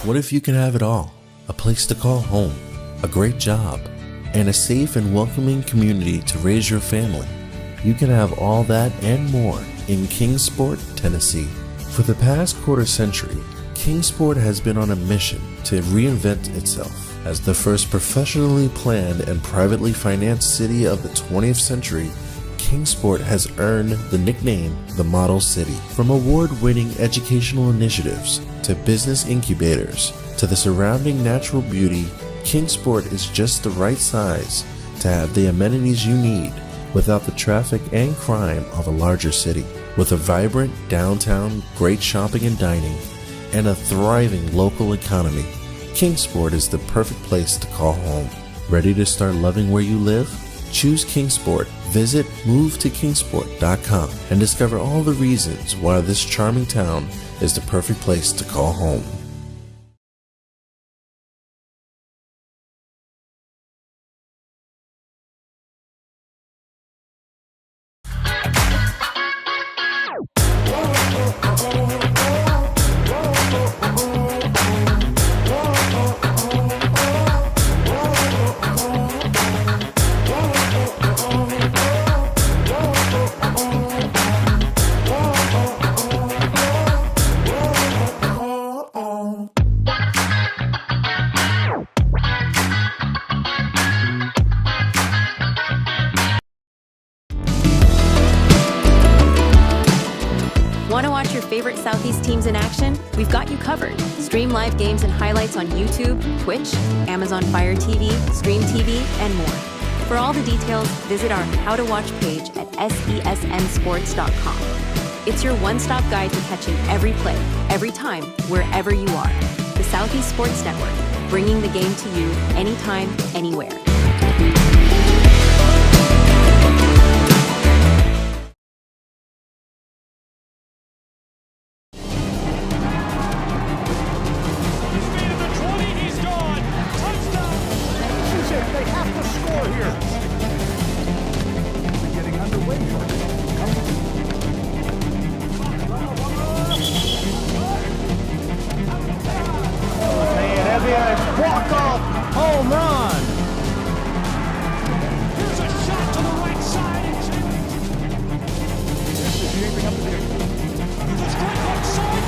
What if you could have it all? A place to call home, a great job, and a safe and welcoming community to raise your family. You can have all that and more in Kingsport, Tennessee. For the past quarter century, Kingsport has been on a mission to reinvent itself. As the first professionally planned and privately financed city of the 20th century, Kingsport has earned the nickname the Model City. From award-winning educational initiatives to business incubators to the surrounding natural beauty, Kingsport is just the right size to have the amenities you need without the traffic and crime of a larger city. With a vibrant downtown, great shopping and dining, and a thriving local economy, Kingsport is the perfect place to call home. Ready to start loving where you live? Choose Kingsport. Visit movetokingsport.com and discover all the reasons why this charming town is the perfect place to call home. Want to watch your favorite Southeast teams in action? We've got you covered. Stream live games and highlights on YouTube, Twitch, Amazon Fire TV, Stream TV, and more. For all the details, visit our How to Watch page at sesnsports.com. It's your one-stop guide to catching every play, every time, wherever you are. The Southeast Sports Network, bringing the game to you anytime, anywhere. Walk-off home run. Here's a shot to the right side. This is shaping up to be a strike outside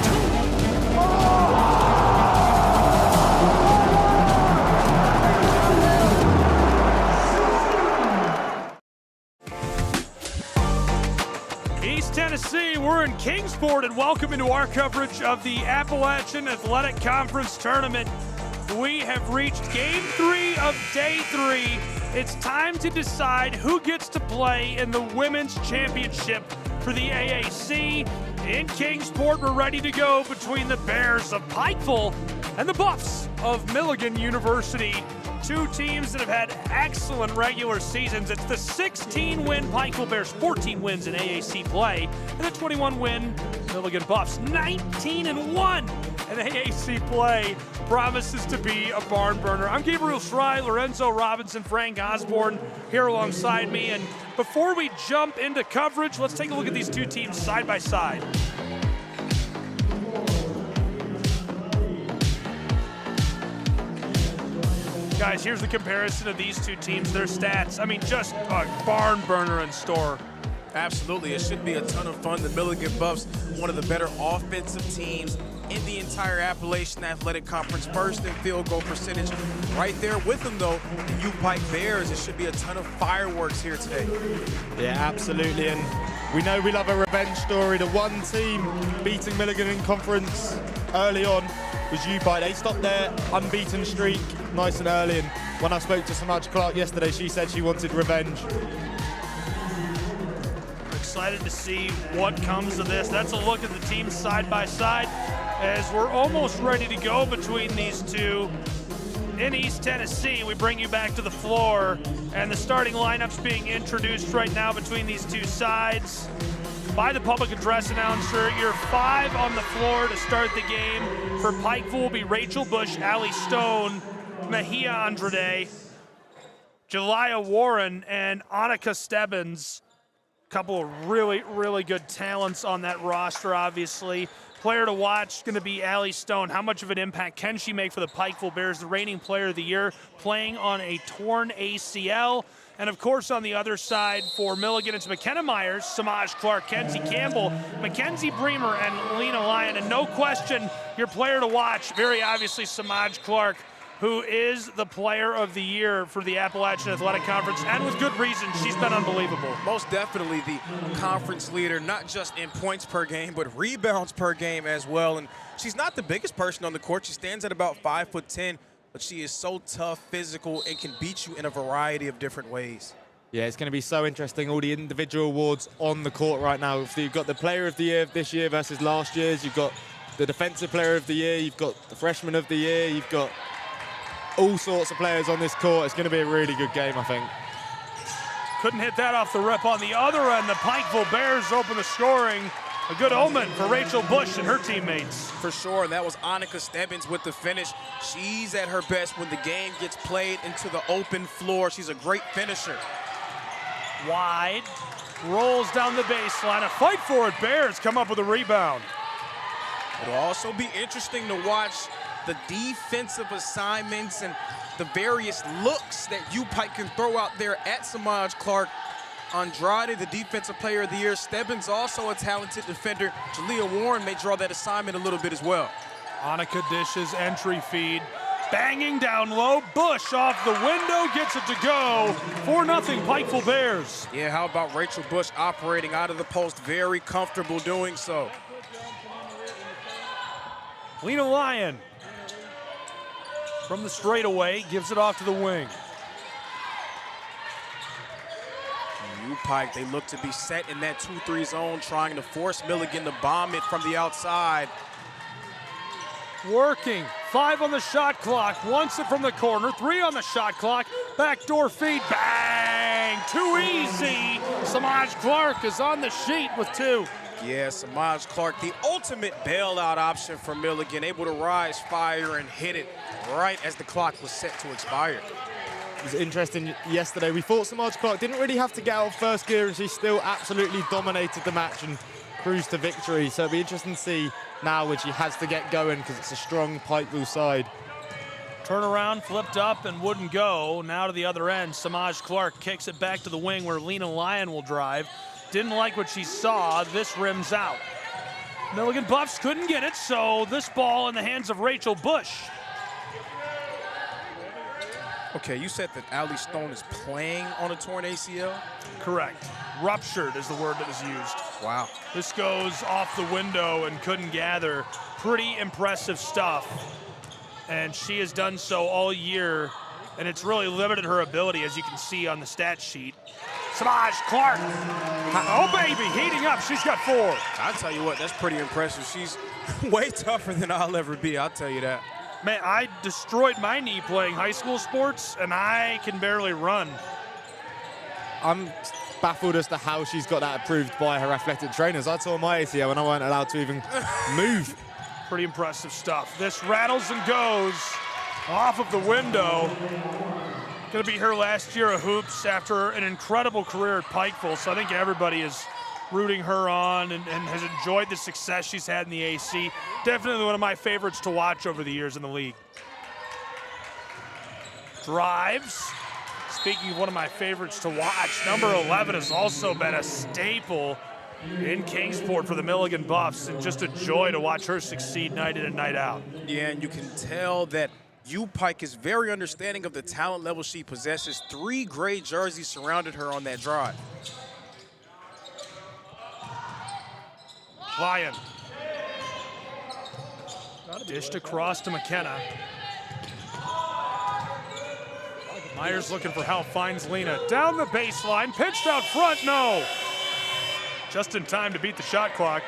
too. East Tennessee, we're in Kingsport, and welcome into our coverage of the Appalachian Athletic Conference Tournament. We have reached Game 3 of Day 3. It's time to decide who gets to play in the Women's Championship for the AAC. In Kingsport, we're ready to go between the Bears of Pikeville and the Buffs of Milligan University. Two teams that have had excellent regular seasons. It's the 16-win Pikeville Bears, 14 wins in AAC play, and the 21-win Milligan Buffs, 19-1 in AAC play. Promises to be a barn burner. I'm Gabriel Schrei, Lorenzo Robinson, Frank Osborne here alongside me. And before we jump into coverage, let's take a look at these two teams side by side. Guys, here's the comparison of these two teams, their stats. I mean, just a barn burner in store. Absolutely, it should be a ton of fun. The Milligan Buffs, one of the better offensive teams in the entire Appalachian Athletic Conference, first in field goal percentage. Right there with them, though, the U Pike Bears. It should be a ton of fireworks here today. Yeah, absolutely, and we know we love a revenge story. The one team beating Milligan in conference early on was U Pike. They stopped their unbeaten streak nice and early, and when I spoke to Samaj Clark yesterday, she said she wanted revenge. Excited to see what comes of this. That's a look at the teams side by side as we're almost ready to go between these two. In East Tennessee, we bring you back to the floor, and the starting lineups being introduced right now between these two sides by the public address announcer. Your five on the floor to start the game. For Pikeville will be Rachel Bush, Allie Stone, Mejia Andrade, Jelia Warren, and Annika Stebbins. Couple of really, really good talents on that roster, obviously. Player to watch going to be Allie Stone. How much of an impact can she make for the Pikeville Bears, the reigning player of the year, playing on a torn ACL? And of course, on the other side for Milligan, it's McKenna Myers, Samaj Clark, Kenzie Campbell, Mackenzie Bremer, and Lena Lyon. And no question, your player to watch, very obviously Samaj Clark, who is the player of the year for the Appalachian Athletic Conference, and with good reason. She's been unbelievable. Most definitely the conference leader, not just in points per game, but rebounds per game as well. And she's not the biggest person on the court. She stands at about 5'10", but she is so tough, physical, and can beat you in a variety of different ways. Yeah, it's going to be so interesting, all the individual awards on the court right now. You've got the player of the year this year versus last year's. You've got the defensive player of the year. You've got the freshman of the year. You've got all sorts of players on this court. It's going to be a really good game, I think. Couldn't hit that off the rip. On the other end, the Pikeville Bears open the scoring. A good omen for Rachel Bush and her teammates. For sure, and that was Annika Stebbins with the finish. She's at her best when the game gets played into the open floor. She's a great finisher. Wide, rolls down the baseline. A fight for it. Bears come up with a rebound. It'll also be interesting to watch the defensive assignments and the various looks that UPike can throw out there at Samaj Clark. Andrade, the defensive player of the year. Stebbins, also a talented defender. Jalea Warren may draw that assignment a little bit as well. Annika dishes, entry feed. Banging down low. Bush off the window, gets it to go. 4-0 Pikeville Bears. Yeah, how about Rachel Bush operating out of the post? Very comfortable doing so. Lena Lyon from the straightaway gives it off to the wing. UPike, they look to be set in that 2-3 zone, trying to force Milligan to bomb it from the outside. Working, 5 on the shot clock, wants it from the corner, 3 on the shot clock, backdoor feed, bang, too easy. Samaj Clark is on the sheet with 2. Yeah, Samaj Clark, the ultimate bailout option for Milligan, able to rise, fire, and hit it right as the clock was set to expire. It was interesting yesterday. We thought Samaj Clark didn't really have to get out of first gear, and she still absolutely dominated the match and cruised to victory. So it'll be interesting to see now when she has to get going, because it's a strong Pikeville side. Turnaround, flipped up and wouldn't go. Now to the other end, Samaj Clark kicks it back to the wing where Lena Lyon will drive. Didn't like what she saw. This rims out. Milligan Buffs couldn't get it, so this ball in the hands of Rachel Bush. Okay, you said that Allie Stone is playing on a torn ACL? Correct. Ruptured is the word that was used. Wow. This goes off the window and couldn't gather. Pretty impressive stuff. And she has done so all year, and it's really limited her ability, as you can see on the stat sheet. Samaj Clark. Oh, baby, heating up. She's got 4. I'll tell you what, that's pretty impressive. She's way tougher than I'll ever be, I'll tell you that. Man, I destroyed my knee playing high school sports, and I can barely run. I'm baffled as to how she's got that approved by her athletic trainers. I tore my ACL and I weren't allowed to even move. Pretty impressive stuff. This rattles and goes off of the window. Going to be her last year of hoops after an incredible career at Pikeville, so I think everybody is rooting her on and has enjoyed the success she's had in the AC. Definitely one of my favorites to watch over the years in the league. Drives. Speaking of one of my favorites to watch, number 11 has also been a staple in Kingsport for the Milligan Buffs, and just a joy to watch her succeed night in and night out. Yeah, and you can tell that UPike is very understanding of the talent level she possesses. 3 gray jerseys surrounded her on that drive. Lyon. Dished across to McKenna. Myers looking for help, finds Lena. Down the baseline, pitched out front, no. Just in time to beat the shot clock.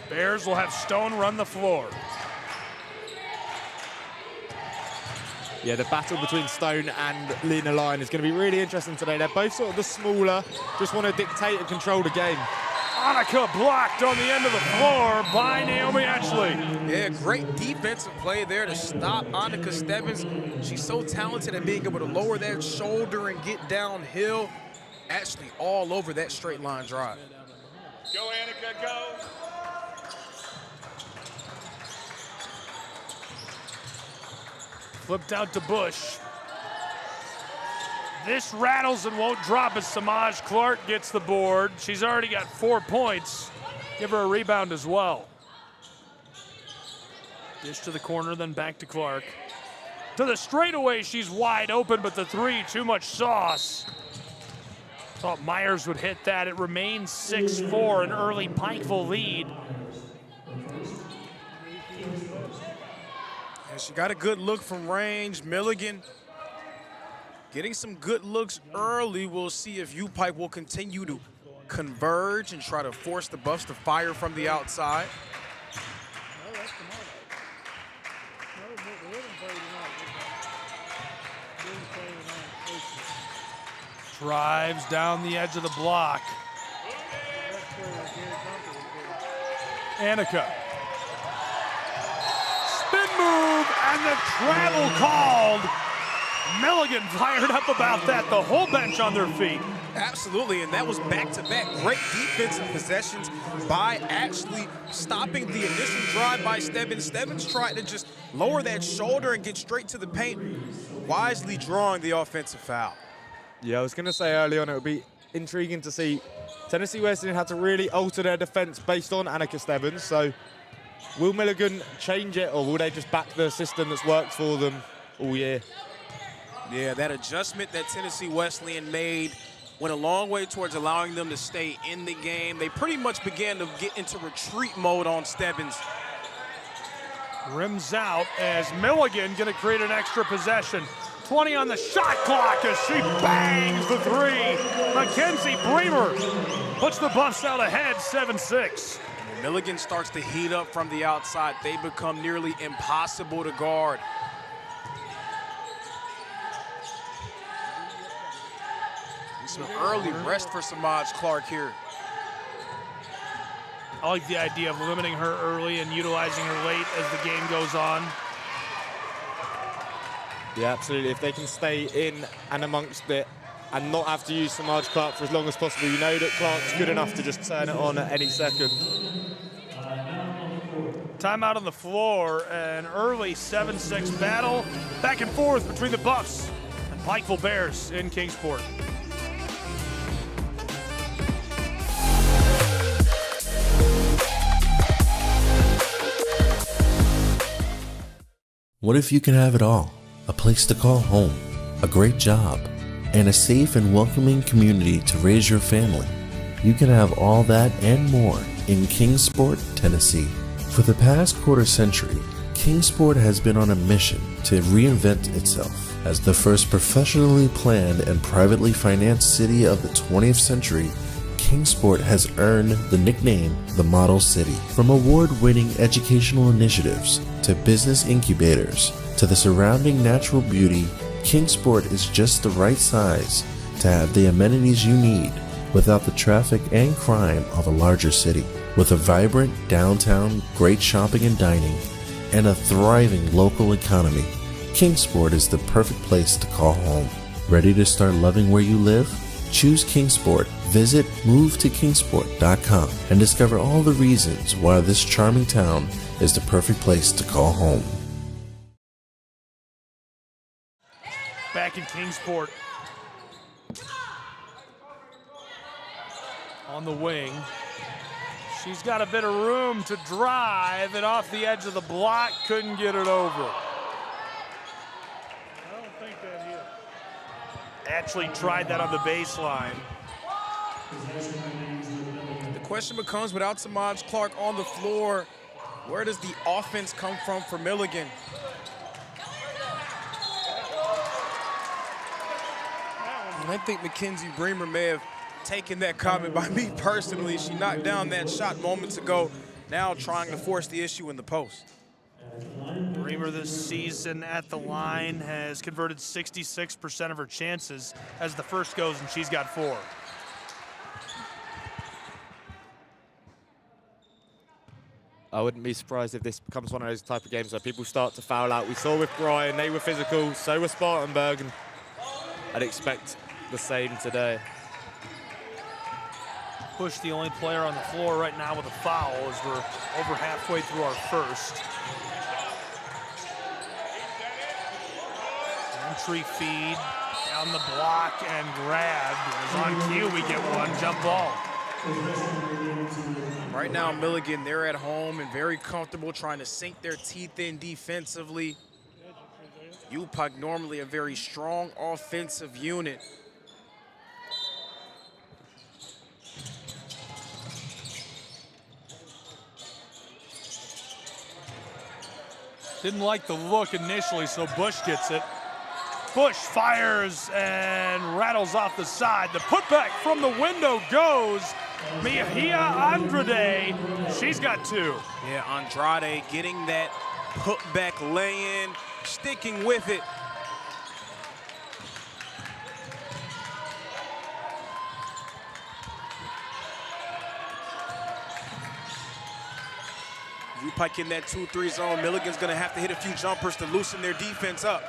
Bears will have Stone run the floor. Yeah, the battle between Stone and Lena Lyon is going to be really interesting today. They're both sort of the smaller, just want to dictate and control the game. Annika blocked on the end of the floor by Naomi Ashley. Yeah, great defensive play there to stop Annika Stebbins. She's so talented at being able to lower that shoulder and get downhill. Ashley all over that straight line drive. Go, Annika, go. Flipped out to Bush. This rattles and won't drop as Samaj Clark gets the board. She's already got 4 points. Give her a rebound as well. Dish to the corner, then back to Clark. To the straightaway, she's wide open, but the three, too much sauce. Thought Myers would hit that. It remains 6-4, an early Pikeville lead. And she got a good look from range. Milligan getting some good looks early. We'll see if U-Pike will continue to converge and try to force the Buffs to fire from the outside. Drives down the edge of the block. Annika. Spin move and the travel called. Milligan fired up about that. The whole bench on their feet. Absolutely, and that was back-to-back great defensive possessions by Ashley, stopping the initial drive by Stebbins. Stebbins tried to just lower that shoulder and get straight to the paint, wisely drawing the offensive foul. Yeah, I was going to say early on it would be intriguing to see Tennessee Wesleyan had to really alter their defense based on Annika Stebbins. So will Milligan change it, or will they just back the system that's worked for them all year? Yeah, that adjustment that Tennessee Wesleyan made went a long way towards allowing them to stay in the game. They pretty much began to get into retreat mode on Stebbins. Rims out as Milligan going to create an extra possession. 20 on the shot clock as she bangs the three. Mackenzie Bremer puts the Buffs out ahead, 7-6. Milligan starts to heat up from the outside. They become nearly impossible to guard. Some early rest for Samaj Clark here. I like the idea of limiting her early and utilizing her late as the game goes on. Yeah, absolutely. If they can stay in and amongst it and not have to use Samaj Clark for as long as possible, you know that Clark's good enough to just turn it on at any second. Timeout on the floor, an early 7-6 battle back and forth between the Buffs and Pikeville Bears in Kingsport. What if you can have it all? A place to call home, a great job, and a safe and welcoming community to raise your family. You can have all that and more in Kingsport, Tennessee. For the past quarter century, Kingsport has been on a mission to reinvent itself. As the first professionally planned and privately financed city of the 20th century, Kingsport has earned the nickname the Model City. From award-winning educational initiatives to business incubators to the surrounding natural beauty, Kingsport is just the right size to have the amenities you need without the traffic and crime of a larger city. With a vibrant downtown, great shopping and dining, and a thriving local economy, Kingsport is the perfect place to call home. Ready to start loving where you live? Choose Kingsport. Visit movetokingsport.com and discover all the reasons why this charming town is the perfect place to call home. Back in Kingsport. On the wing. She's got a bit of room to drive, and off the edge of the block, couldn't get it over. Actually tried that on the baseline. The question becomes, without Samaj Clark on the floor, where does the offense come from for Milligan? And I think Mackenzie Bremer may have taken that comment by me personally. She knocked down that shot moments ago, now trying to force the issue in the post. Bremer this season at the line has converted 66% of her chances as the first goes, and she's got 4. I wouldn't be surprised if this becomes one of those type of games where people start to foul out. We saw with Brian, they were physical, so was Spartanburg, and I'd expect the same today. Bush, the only player on the floor right now with a foul, as we're over halfway through our first. Entry feed, down the block and grabbed. As on cue, we get one jump ball. Right now, Milligan, they're at home and very comfortable trying to sink their teeth in defensively. UPike normally a very strong offensive unit. Didn't like the look initially, so Bush gets it. Bush fires and rattles off the side. The putback from the window goes. Mejia Andrade, she's got two. Yeah, Andrade getting that putback lay-in, sticking with it. UPike in that 2-3 zone. Milligan's gonna have to hit a few jumpers to loosen their defense up.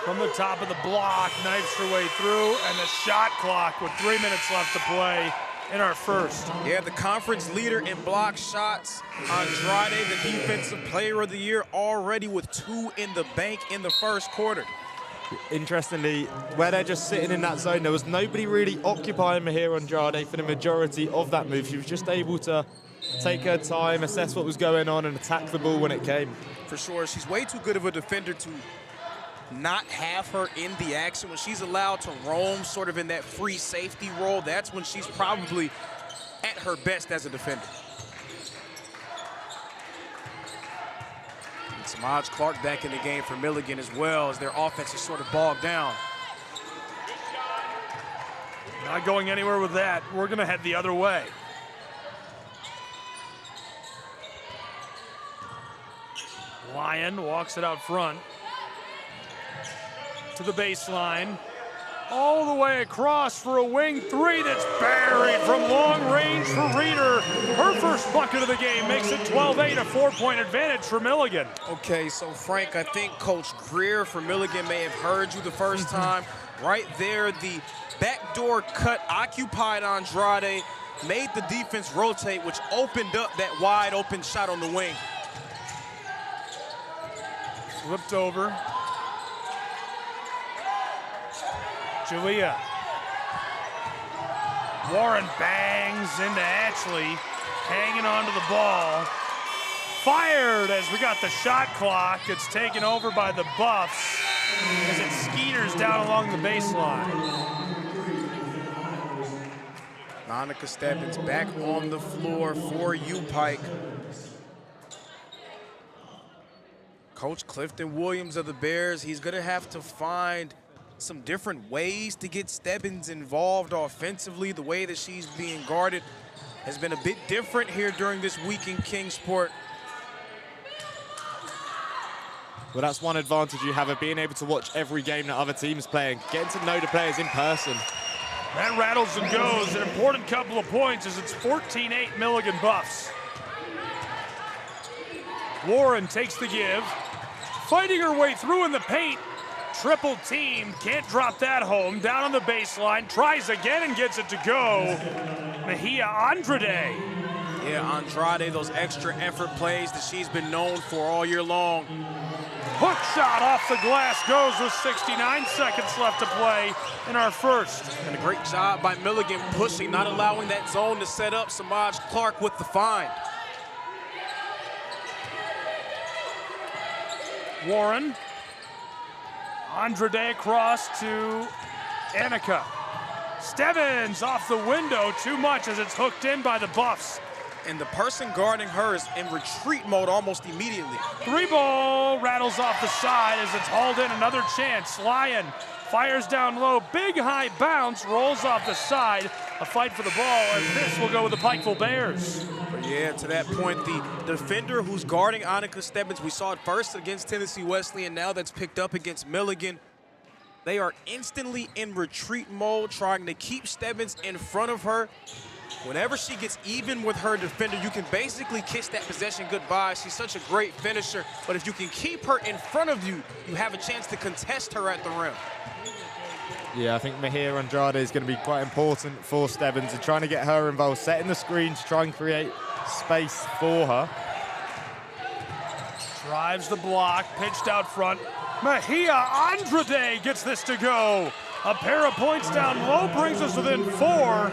From the top of the block, knifes her way through, and the shot clock with 3 minutes left to play in our first. Yeah, the conference leader in block shots. Andrade, the defensive player of the year, already with 2 in the bank in the first quarter. Interestingly, where they're just sitting in that zone, there was nobody really occupying Mejia Andrade for the majority of that move. She was just able to take her time, assess what was going on, and attack the ball when it came. For sure, she's way too good of a defender to not have her in the action. When she's allowed to roam sort of in that free safety role, that's when she's probably at her best as a defender. And Samaj Clark back in the game for Milligan as well, as their offense is sort of bogged down. Not going anywhere with that. We're gonna head the other way. Lyon walks it out front to the baseline, all the way across for a wing three that's buried from long range for Reeder. Her first bucket of the game makes it 12-8, a 4-point advantage for Milligan. Okay, so Frank, I think Coach Greer for Milligan may have heard you the first time. Right there, the backdoor cut occupied Andrade, made the defense rotate, which opened up that wide open shot on the wing. Flipped over. Julia. Warren bangs into Ashley, hanging onto the ball. Fired as we got the shot clock. It's taken over by the Buffs as it skeeters down along the baseline. Monica Stebbins back on the floor for UPike. Coach Clifton Williams of the Bears, he's gonna have to find some different ways to get Stebbins involved offensively. The way that she's being guarded has been a bit different here during this week in Kingsport. Well, that's one advantage you have of being able to watch every game that other teams playing, getting to know the players in person. That rattles and goes. An important couple of points as it's 14-8 Milligan Buffs. Warren takes the give, fighting her way through in the paint. Triple team, can't drop that home. Down on the baseline, tries again and gets it to go. Mejia Andrade. Yeah, Andrade, those extra effort plays that she's been known for all year long. Hook shot off the glass goes with 69 seconds left to play in our first. And a great job by Milligan pushing, not allowing that zone to set up. Samaj Clark with the find. Warren. Andrade across to Annika. Stebbins off the window, too much as it's hooked in by the Buffs. And the person guarding her is in retreat mode almost immediately. 3-ball rattles off the side as it's hauled in. Another chance. Lyon fires down low. Big high bounce, rolls off the side. A fight for the ball, and this will go with the Pikeville Bears. But yeah, to that point, the defender who's guarding Annika Stebbins, we saw it first against Tennessee Wesleyan, now that's picked up against Milligan. They are instantly in retreat mode, trying to keep Stebbins in front of her. Whenever she gets even with her defender, you can basically kiss that possession goodbye. She's such a great finisher, but if you can keep her in front of you, you have a chance to contest her at the rim. Yeah, I think Mahir Andrade is going to be quite important for Stebbins and trying to get her involved, setting the screen to try and create space for her. Drives the block, pitched out front. Mahia Andrade gets this to go. A pair of points down low brings us within 4.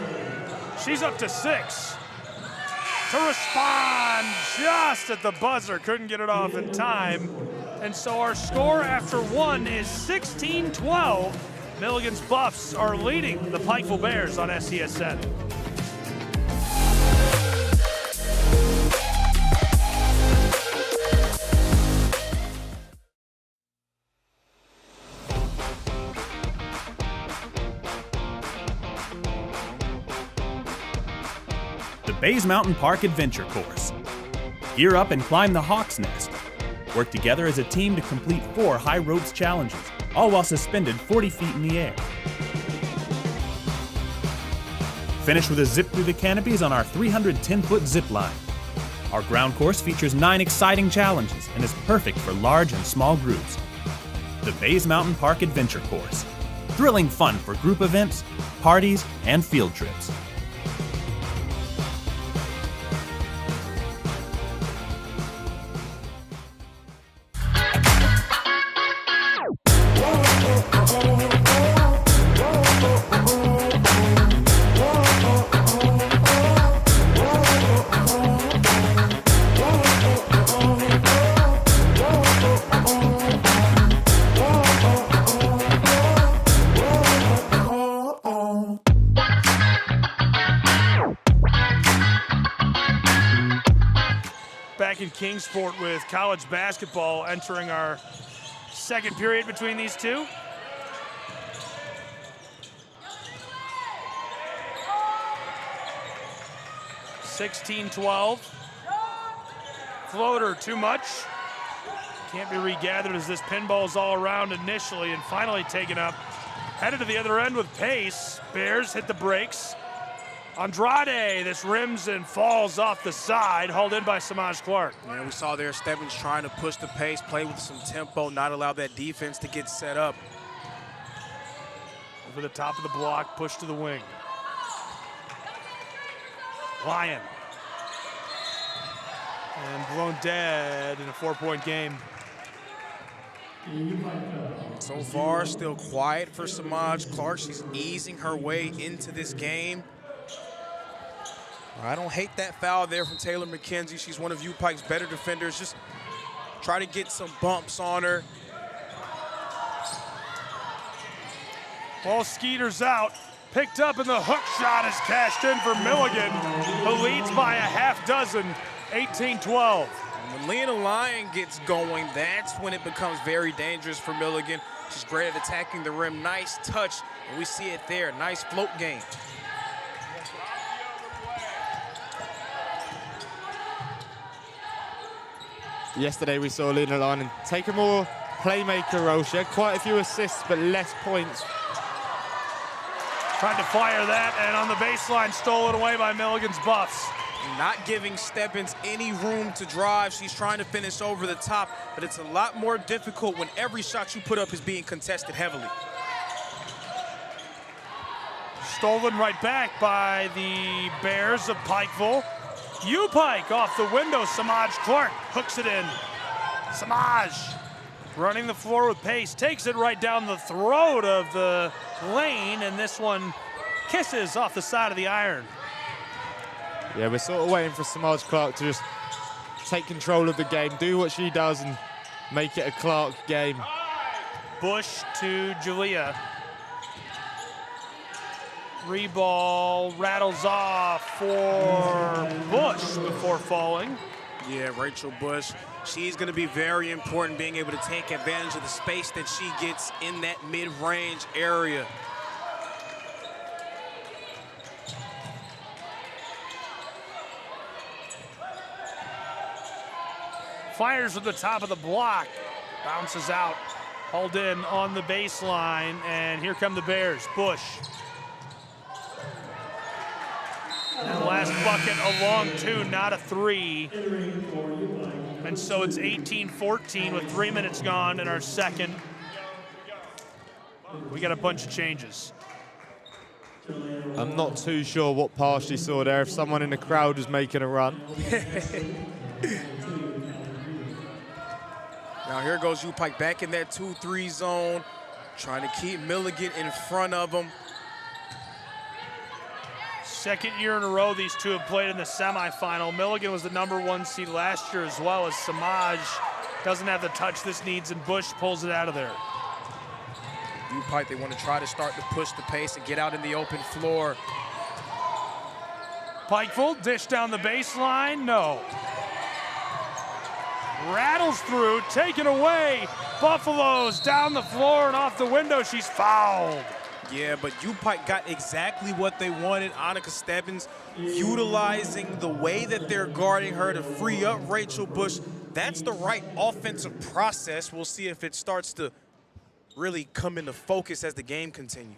She's up to 6. To respond just at the buzzer. Couldn't get it off in time. And so our score after 1 is 16-12. Milligan's Buffs are leading the Pikeville Bears on SESN. The Bays Mountain Park Adventure Course. Gear up and climb the Hawk's Nest. Work together as a team to complete 4 high ropes challenges, all while suspended 40 feet in the air. Finish with a zip through the canopies on our 310-foot zip line. Our ground course features 9 exciting challenges and is perfect for large and small groups. The Bays Mountain Park Adventure Course. Thrilling fun for group events, parties, and field trips. Back in Kingsport with college basketball entering our second period between these two. (16-12). Floater too much. Can't be regathered as this pinball is all around initially and finally taken up. Headed to the other end with pace. Bears hit the brakes. Andrade, this rims and falls off the side, hauled in by Samaj Clark. Yeah, we saw there Stebbins trying to push the pace, play with some tempo, not allow that defense to get set up. Over the top of the block, push to the wing. Lyon. And blown dead in a 4-point game. So far, still quiet for Samaj Clark. She's easing her way into this game. I don't hate that foul there from Taylor McKenzie. She's one of U-Pike's better defenders. Just try to get some bumps on her. Ball skeeters out. Picked up and the hook shot is cashed in for Milligan, who leads by a half dozen, 18-12. When Lena Lyon gets going, that's when it becomes very dangerous for Milligan. She's great at attacking the rim. Nice touch, and we see it there. Nice float game. Yesterday we saw Lena Lyon take a more playmaker role. She had quite a few assists, but less points. Tried to fire that, and on the baseline, stolen away by Milligan's Buffs. Not giving Stebbins any room to drive. She's trying to finish over the top, but it's a lot more difficult when every shot you put up is being contested heavily. Stolen right back by the Bears of Pikeville. U-Pike off the window. Samaj Clark hooks it in. Samaj running the floor with pace, takes it right down the throat of the lane, and this one kisses off the side of the iron. Yeah, we're sort of waiting for Samaj Clark to just take control of the game, do what she does, and make it a Clark game. Bush to Julia. Reball rattles off for Bush before falling. Yeah, Rachel Bush. She's going to be very important, being able to take advantage of the space that she gets in that mid-range area. Fires at the top of the block. Bounces out. Hauled in on the baseline, and here come the Bears. Bush. And the last bucket, a long 2, not a 3. And so it's 18-14 with 3 minutes gone in our second. We got a bunch of changes. I'm not too sure what pass she saw there, if someone in the crowd was making a run. Now here goes U-Pike back in that 2-3 zone, trying to keep Milligan in front of him. Second year in a row these two have played in the semifinal. Milligan was the #1 seed last year as well, as Samaj doesn't have the touch this needs, and Bush pulls it out of there. U-Pike, they want to try to start to push the pace and get out in the open floor. Pikeville, dish down the baseline, no. Rattles through, taken away. Buffaloes down the floor and off the window, she's fouled. Yeah, but U-Pike got exactly what they wanted. Annika Stebbins utilizing the way that they're guarding her to free up Rachel Bush. That's the right offensive process. We'll see if it starts to really come into focus as the game continues.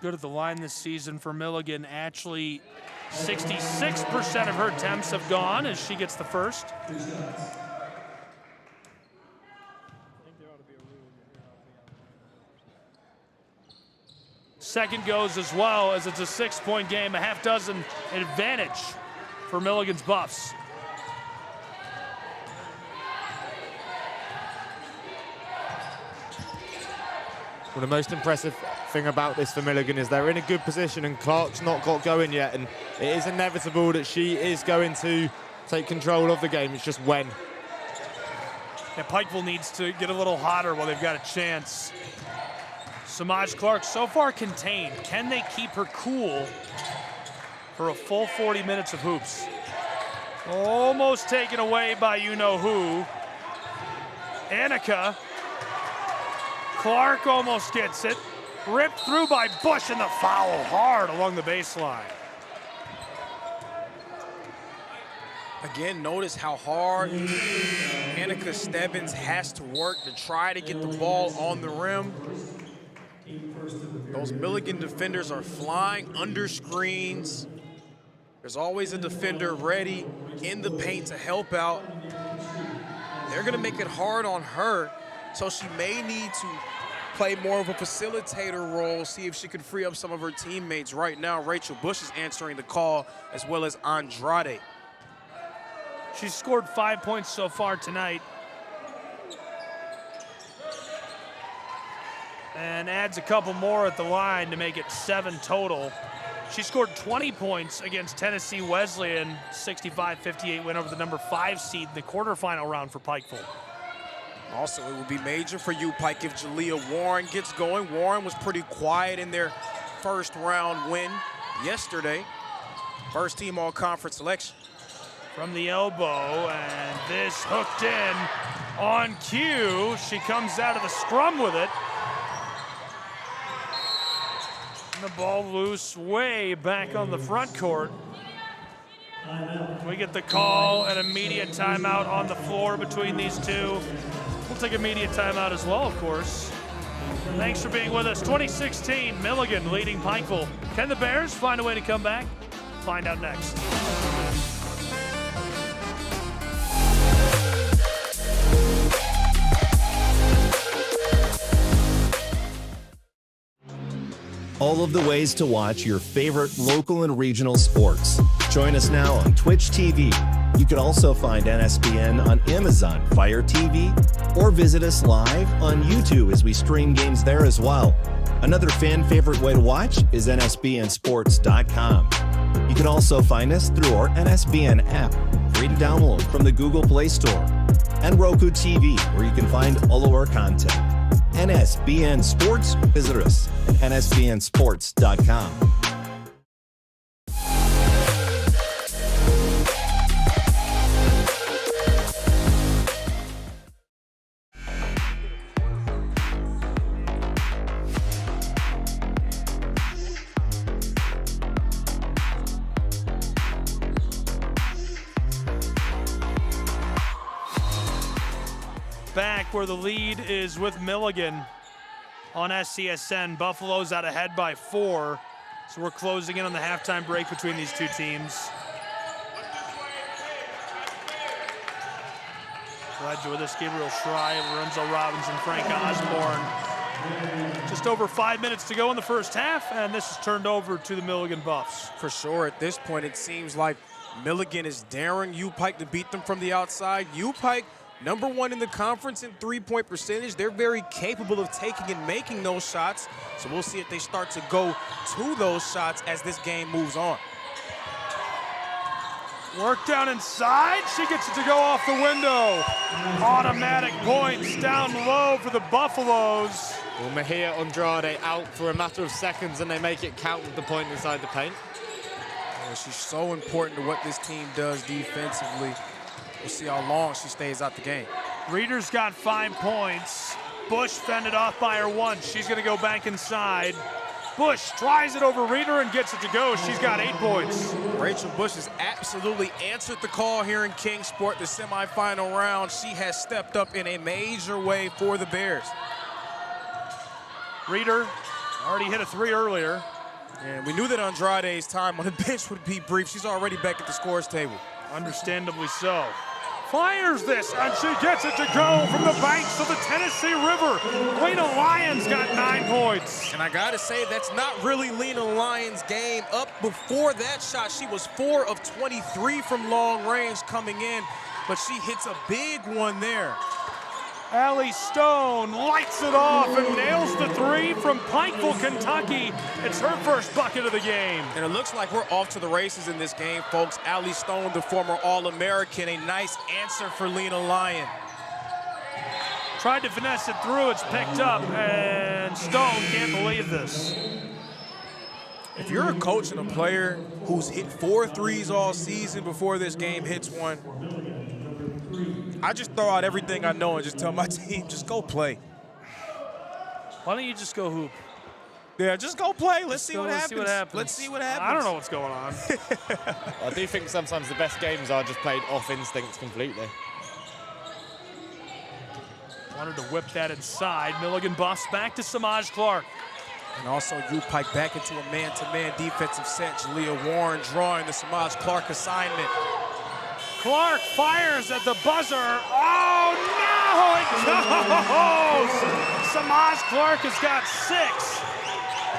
Good at the line this season for Milligan. Actually, 66% of her attempts have gone as she gets the first. Second goes as well, as it's a 6-point game, a half dozen advantage for Milligan's Buffs. Well, the most impressive thing about this for Milligan is they're in a good position and Clark's not got going yet, and it is inevitable that she is going to take control of the game. It's just when. And Pikeville needs to get a little hotter while they've got a chance. Samaj Clark so far contained. Can they keep her cool for a full 40 minutes of hoops? Almost taken away by you-know-who. Annika. Clark almost gets it. Ripped through by Bush, and the foul hard along the baseline. Again, notice how hard Annika Stebbins has to work to try to get the ball on the rim. Those Milligan defenders are flying under screens. There's always a defender ready in the paint to help out. They're gonna make it hard on her, so she may need to play more of a facilitator role, see if she can free up some of her teammates. Right now, Rachel Bush is answering the call, as well as Andrade. She's scored 5 points so far tonight. And adds a couple more at the line to make it 7 total. She scored 20 points against Tennessee Wesleyan, 65-58 win over the #5 seed in the quarterfinal round for Pikeville. Also, it would be major for U-Pike if Jalea Warren gets going. Warren was pretty quiet in their first round win yesterday. First team all-conference selection. From the elbow, and this hooked in on cue. She comes out of the scrum with it. And the ball loose way back on the front court. We get the call, an immediate timeout on the floor between these two. We'll take immediate timeout as well, of course. Thanks for being with us. 2016, Milligan leading Pikeville. Can the Bears find a way to come back? Find out next. All of the ways to watch your favorite local and regional sports. Join us now on Twitch TV. You can also find NSBN on Amazon Fire TV, or visit us live on YouTube as we stream games there as well. Another fan favorite way to watch is nsbnsports.com. You can also find us through our NSBN app, free to download from the Google Play Store, and Roku TV, where you can find all of our content. NSBN Sports, visit us at nsbnsports.com. half where the lead is with Milligan on SCSN. Buffalo's out ahead by 4. So we're closing in on the halftime break between these two teams. Glad you're with us. Gabriel Schrei, Lorenzo Robinson, Frank Osborne. Just over 5 minutes to go in the first half, and this is turned over to the Milligan Buffs. For sure, at this point, it seems like Milligan is daring U-Pike to beat them from the outside. U-Pike, #1 in the conference in three-point percentage. They're very capable of taking and making those shots. So we'll see if they start to go to those shots as this game moves on. Work down inside. She gets it to go off the window. Automatic points down low for the Buffaloes. Well, Mejia Andrade out for a matter of seconds, and they make it count with the point inside the paint. Yeah, she's so important to what this team does defensively. We'll see how long she stays out the game. Reeder's got 5 points. Bush fended off by her once. She's going to go back inside. Bush tries it over Reeder and gets it to go. She's got 8 points. Rachel Bush has absolutely answered the call here in Kingsport, the semifinal round. She has stepped up in a major way for the Bears. Reeder already hit a 3 earlier. And we knew that Andrade's time on the bench would be brief. She's already back at the scores table. Understandably so. Fires this, and she gets it to go from the banks of the Tennessee River. Lena Lyons got 9 points. And I gotta say, that's not really Lena Lyons' game. Up before that shot, she was 4 of 23 from long range coming in, but she hits a big one there. Allie Stone lights it off and nails the 3 from Pikeville, Kentucky. It's her first bucket of the game. And it looks like we're off to the races in this game, folks. Allie Stone, the former All-American, a nice answer for Lena Lyon. Tried to finesse it through, it's picked up, and Stone can't believe this. If you're a coach and a player who's hit 4 threes all season before this game hits one, I just throw out everything I know and just tell my team, just go play. Why don't you just go hoop? Yeah, just go play. Let's see what Let's see what happens. Let's see what happens. I don't know what's going on. I do think sometimes the best games are just played off instinct completely. Wanted to whip that inside. Milligan Buffs back to Samaj Clark. And also U-Pike back into a man-to-man defensive set. Jalea Warren drawing the Samaj Clark assignment. Clark fires at the buzzer. Oh, no, it goes! Samaj Clark has got 6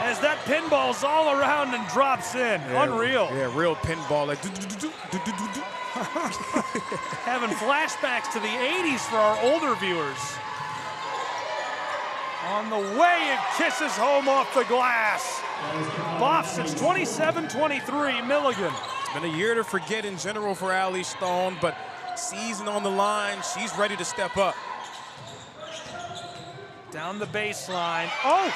as that pinball's all around and drops in. Yeah, unreal. Yeah, real pinball. Like, Having flashbacks to the 80s for our older viewers. On the way, it kisses home off the glass. Buffs, it's 27-23, Milligan. Been a year to forget in general for Allie Stone, but season on the line, she's ready to step up. Down the baseline. Oh,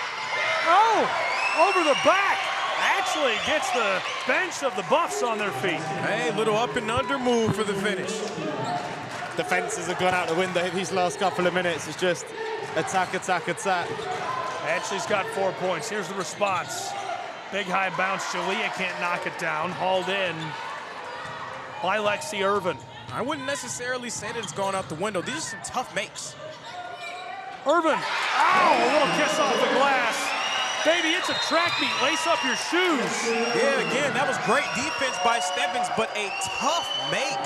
over the back. Actually gets the bench of the Buffs on their feet. Hey, little up and under move for the finish. Defenses have gone out the window these last couple of minutes. It's just attack, attack, attack. Ashley's got 4 points. Here's the response. Big high bounce. Jalea can't knock it down. Hauled in by Lexi Irvin. I wouldn't necessarily say that it's gone out the window. These are some tough makes. Irvin. Ow! A little kiss off the glass. Baby, it's a track meet. Lace up your shoes. Yeah, again, that was great defense by Stebbins, but a tough make.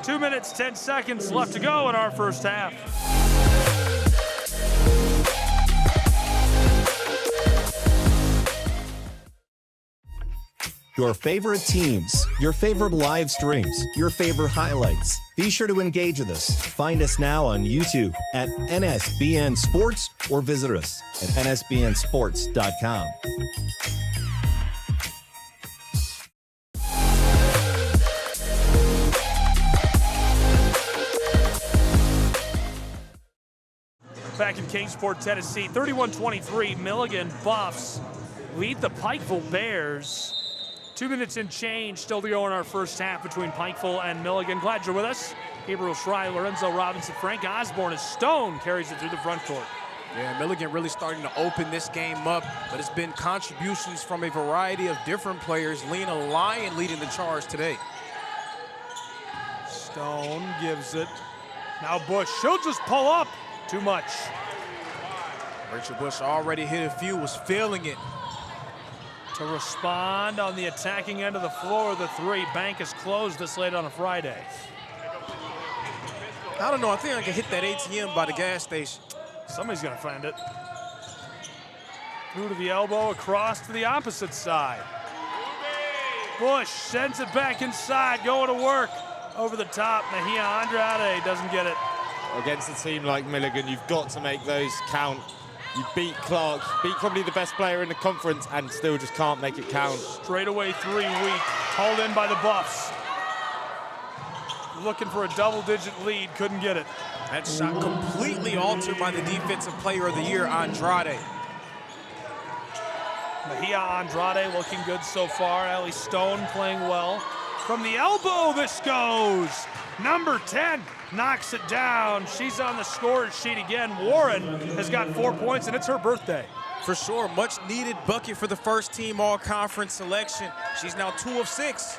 2 minutes, 10 seconds left to go in our first half. Your favorite teams, your favorite live streams, your favorite highlights. Be sure to engage with us. Find us now on YouTube at NSBN Sports or visit us at nsbnsports.com. Back in Kingsport, Tennessee, 31-23, Milligan Buffs lead the Pikeville Bears. 2 minutes and change still to go in our first half between Pikeville and Milligan. Glad you're with us. Gabriel Schrei, Lorenzo Robinson, Frank Osborne as Stone carries it through the front court. Yeah, Milligan really starting to open this game up, but it's been contributions from a variety of different players. Lena Lyon leading the charge today. Stone gives it. Now Bush, she'll just pull up. Too much. Rachel Bush already hit a few, was feeling it. To respond on the attacking end of the floor, the three. Bank is closed this late on a Friday. I don't know, I think I can hit that ATM by the gas station. Somebody's gonna find it. Through to the elbow, across to the opposite side. Bush sends it back inside, going to work. Over the top, Mejia Andrade doesn't get it. Against a team like Milligan, you've got to make those count. You beat Clark, beat probably the best player in the conference, and still just can't make it count. Straightaway 3 weak, hauled in by the Buffs. Looking for a double-digit lead, couldn't get it. That shot completely altered by the Defensive Player of the Year, Andrade. Mejia Andrade looking good so far. Allie Stone playing well. From the elbow, this goes. Number 10 knocks it down. She's on the scorer's sheet again. Warren has got 4 points, and it's her birthday. For sure, much needed bucket for the first team all-conference selection. She's now 2 of 6.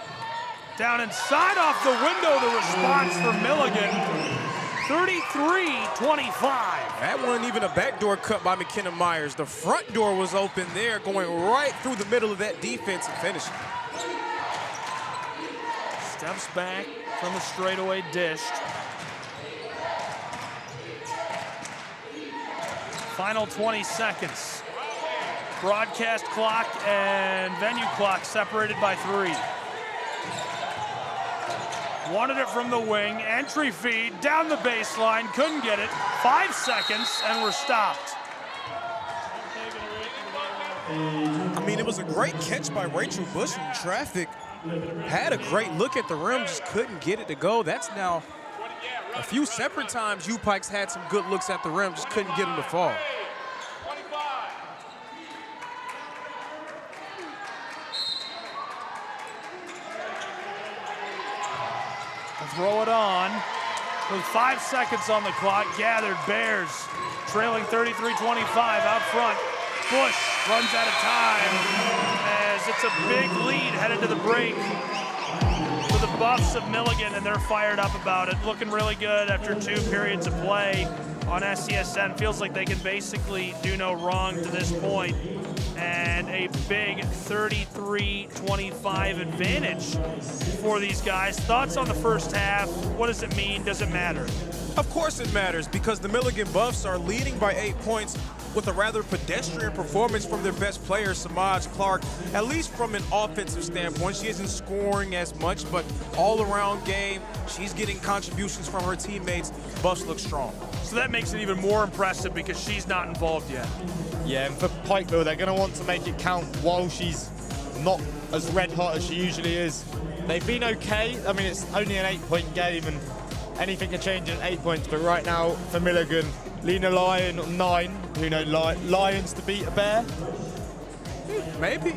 Down inside off the window, the response for Milligan. 33-25. That wasn't even a backdoor cut by McKenna Myers. The front door was open there, going right through the middle of that defense and finishing. Steps back from the straightaway, dished. Final 20 seconds. Broadcast clock and venue clock separated by 3. Wanted it from the wing, entry feed, down the baseline, couldn't get it. 5 seconds, and we're stopped. I mean, it was a great catch by Rachel Bush in traffic. Had a great look at the rim, just couldn't get it to go. That's now a few separate times U-Pikes had some good looks at the rim, just couldn't get them to fall. Throw it on. With 5 seconds on the clock, gathered Bears trailing 33-25 out front. Bush runs out of time as it's a big lead headed to the break for the Buffs of Milligan, and they're fired up about it. Looking really good after 2 periods of play on SCSN. Feels like they can basically do no wrong to this point. And a big 33-25 advantage for these guys. Thoughts on the first half? What does it mean? Does it matter? Of course it matters, because the Milligan Buffs are leading by 8 points with a rather pedestrian performance from their best player, Samaj Clark. At least from an offensive standpoint, she isn't scoring as much, but all-around game, she's getting contributions from her teammates. Buffs look strong. So that makes it even more impressive because she's not involved yet. Yeah, and for Pikeville, they're going to want to make it count while she's not as red hot as she usually is. They've been okay. I mean, it's only an 8-point game, and anything can change in 8 points. But right now, for Milligan, Lena Lyon on 9. Who know Lions to beat a Bear? Maybe.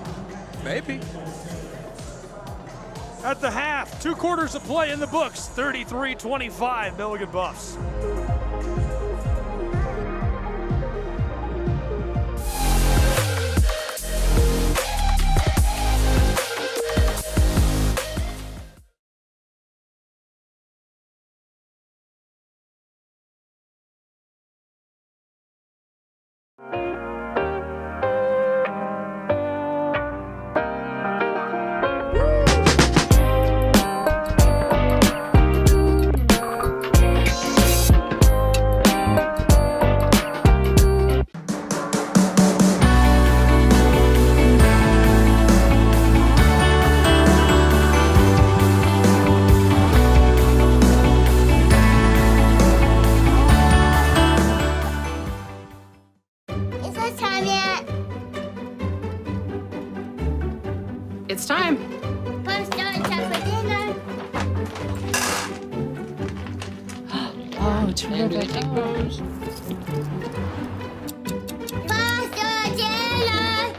At the half, 2 quarters of play in the books. 33-25, Milligan Buffs. It's time. Let's go and chat for dinner. Oh, terrific. Faster dinner.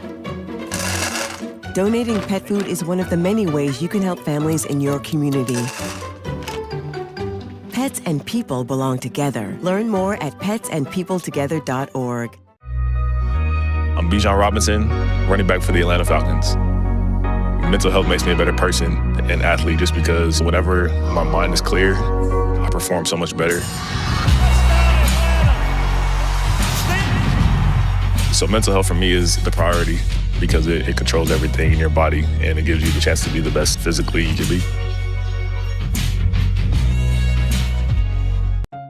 Donating pet food is one of the many ways you can help families in your community. Pets and people belong together. Learn more at petsandpeopletogether.org. I'm Bijan Robinson, running back for the Atlanta Falcons. Mental health makes me a better person an athlete just because whenever my mind is clear, I perform so much better. So mental health for me is the priority because it controls everything in your body and it gives you the chance to be the best physically you can be.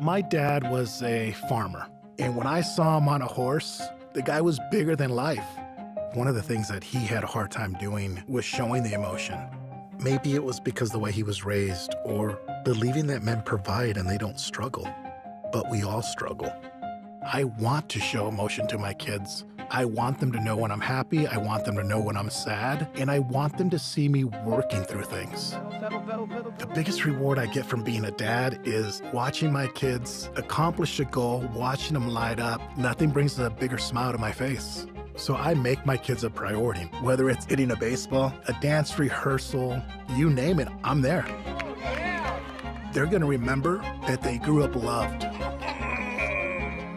My dad was a farmer, and when I saw him on a horse, the guy was bigger than life. One of the things that he had a hard time doing was showing the emotion. Maybe it was because the way he was raised, or believing that men provide and they don't struggle. But we all struggle. I want to show emotion to my kids. I want them to know when I'm happy, I want them to know when I'm sad, and I want them to see me working through things. The biggest reward I get from being a dad is watching my kids accomplish a goal, watching them light up. Nothing brings a bigger smile to my face. So I make my kids a priority. Whether it's hitting a baseball, a dance rehearsal, you name it, I'm there. They're gonna remember that they grew up loved.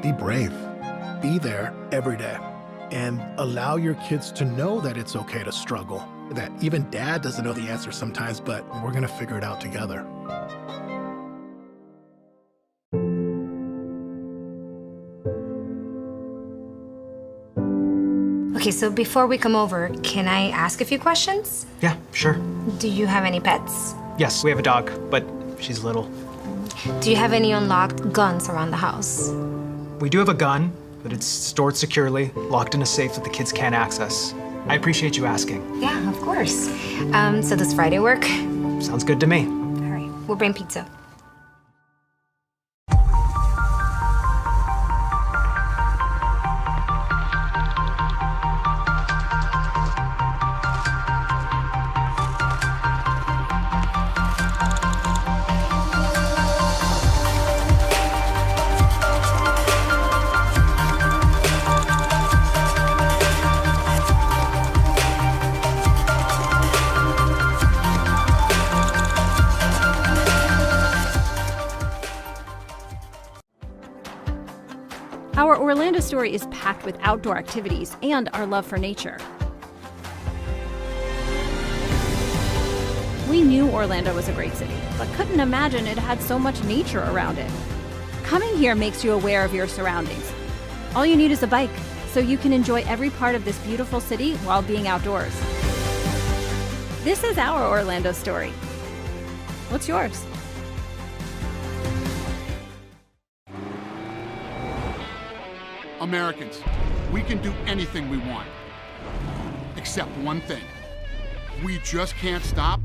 Be brave. Be there every day. And allow your kids to know that it's okay to struggle. That even dad doesn't know the answer sometimes, but we're gonna figure it out together. Okay, so before we come over, can I ask a few questions? Yeah, sure. Do you have any pets? Yes, we have a dog, but she's little. Do you have any unlocked guns around the house? We do have a gun, but it's stored securely, locked in a safe that the kids can't access. I appreciate you asking. Yeah, of course. So does Friday work? Sounds good to me. All right, we'll bring pizza. Our Orlando story is packed with outdoor activities and our love for nature. We knew Orlando was a great city, but couldn't imagine it had so much nature around it. Coming here makes you aware of your surroundings. All you need is a bike, so you can enjoy every part of this beautiful city while being outdoors. This is our Orlando story. What's yours? Americans, we can do anything we want, except one thing. We just can't stop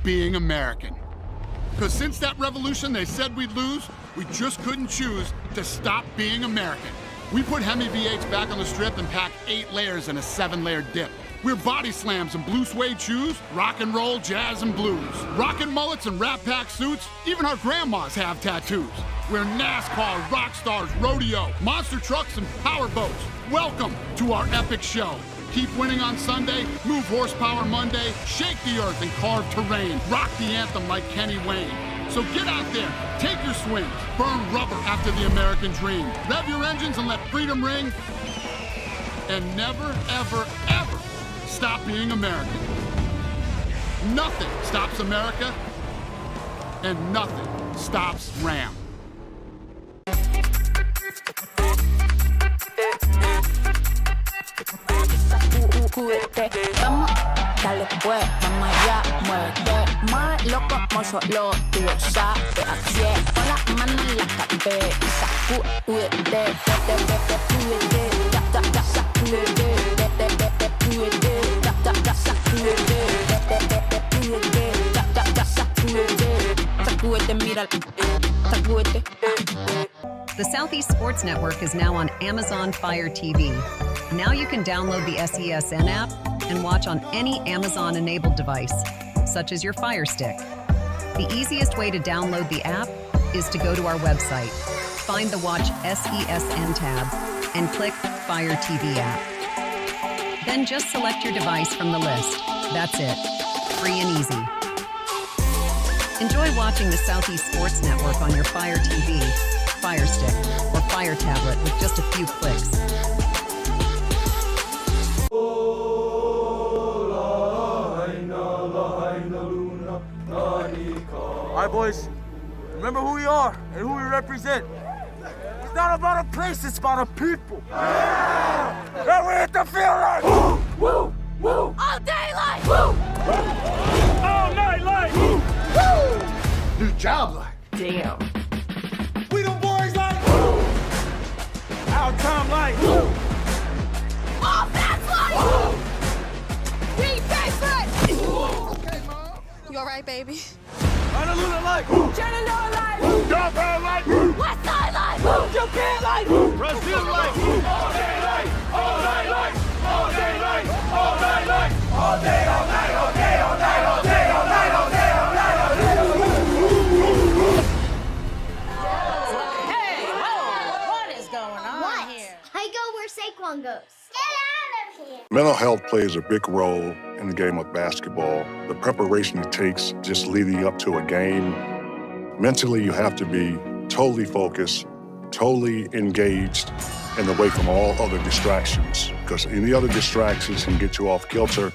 being American. Because since that revolution they said we'd lose, we just couldn't choose to stop being American. We put Hemi V8s back on the strip and pack 8 layers in a 7-layer dip. We're body slams and blue suede shoes, rock and roll, jazz and blues. Rockin' mullets and Rat Pack suits, even our grandmas have tattoos. We're NASCAR, rock stars, rodeo, monster trucks and power boats. Welcome to our epic show. Keep winning on Sunday, move horsepower Monday, shake the earth and carve terrain, rock the anthem like Kenny Wayne. So get out there, take your swings, burn rubber after the American dream. Rev your engines and let freedom ring. And never, ever, ever stop being American. Nothing stops America, and nothing stops Ram. Vamos, dale pues, vamos allá, muévete más loco como solo tú lo sabes. Así es, pon las manos en la cabeza, sacúdete, sacúdete, mira, sacúdete. The Southeast Sports Network is now on Amazon Fire TV. Now you can download the SESN app and watch on any Amazon-enabled device, such as your Fire Stick. The easiest way to download the app is to go to our website, find the Watch SESN tab, and click Fire TV app. Then just select your device from the list. That's it. Free and easy. Enjoy watching the Southeast Sports Network on your Fire TV, Fire Stick, or Fire tablet with just a few clicks. All right, boys. Remember who we are and who we represent. It's not about a place, it's about a people. Yeah! And we hit the field like woo, woo, woo. All day like woo, All night like woo, woo. New job like damn. We the boys like woo. Our time like woo. All that's like woo. We face like woo. Okay, Mom. You all right, baby? Honolulu like woo. Shenandoah like woo. Downtown like woo. West Side like woo. Japan like woo. Brazil like woo. All day like, all night like, all day like, all night like, all day, all night, all day, all night, all day, all night, all day, all night, all day. Hey, whoa, what is going on here? I go where Saquon goes. Get out of here. Mental health plays a big role in the game of basketball. The preparation it takes just leading up to a game. Mentally, you have to be totally focused, totally engaged, and away from all other distractions, because any other distractions can get you off kilter.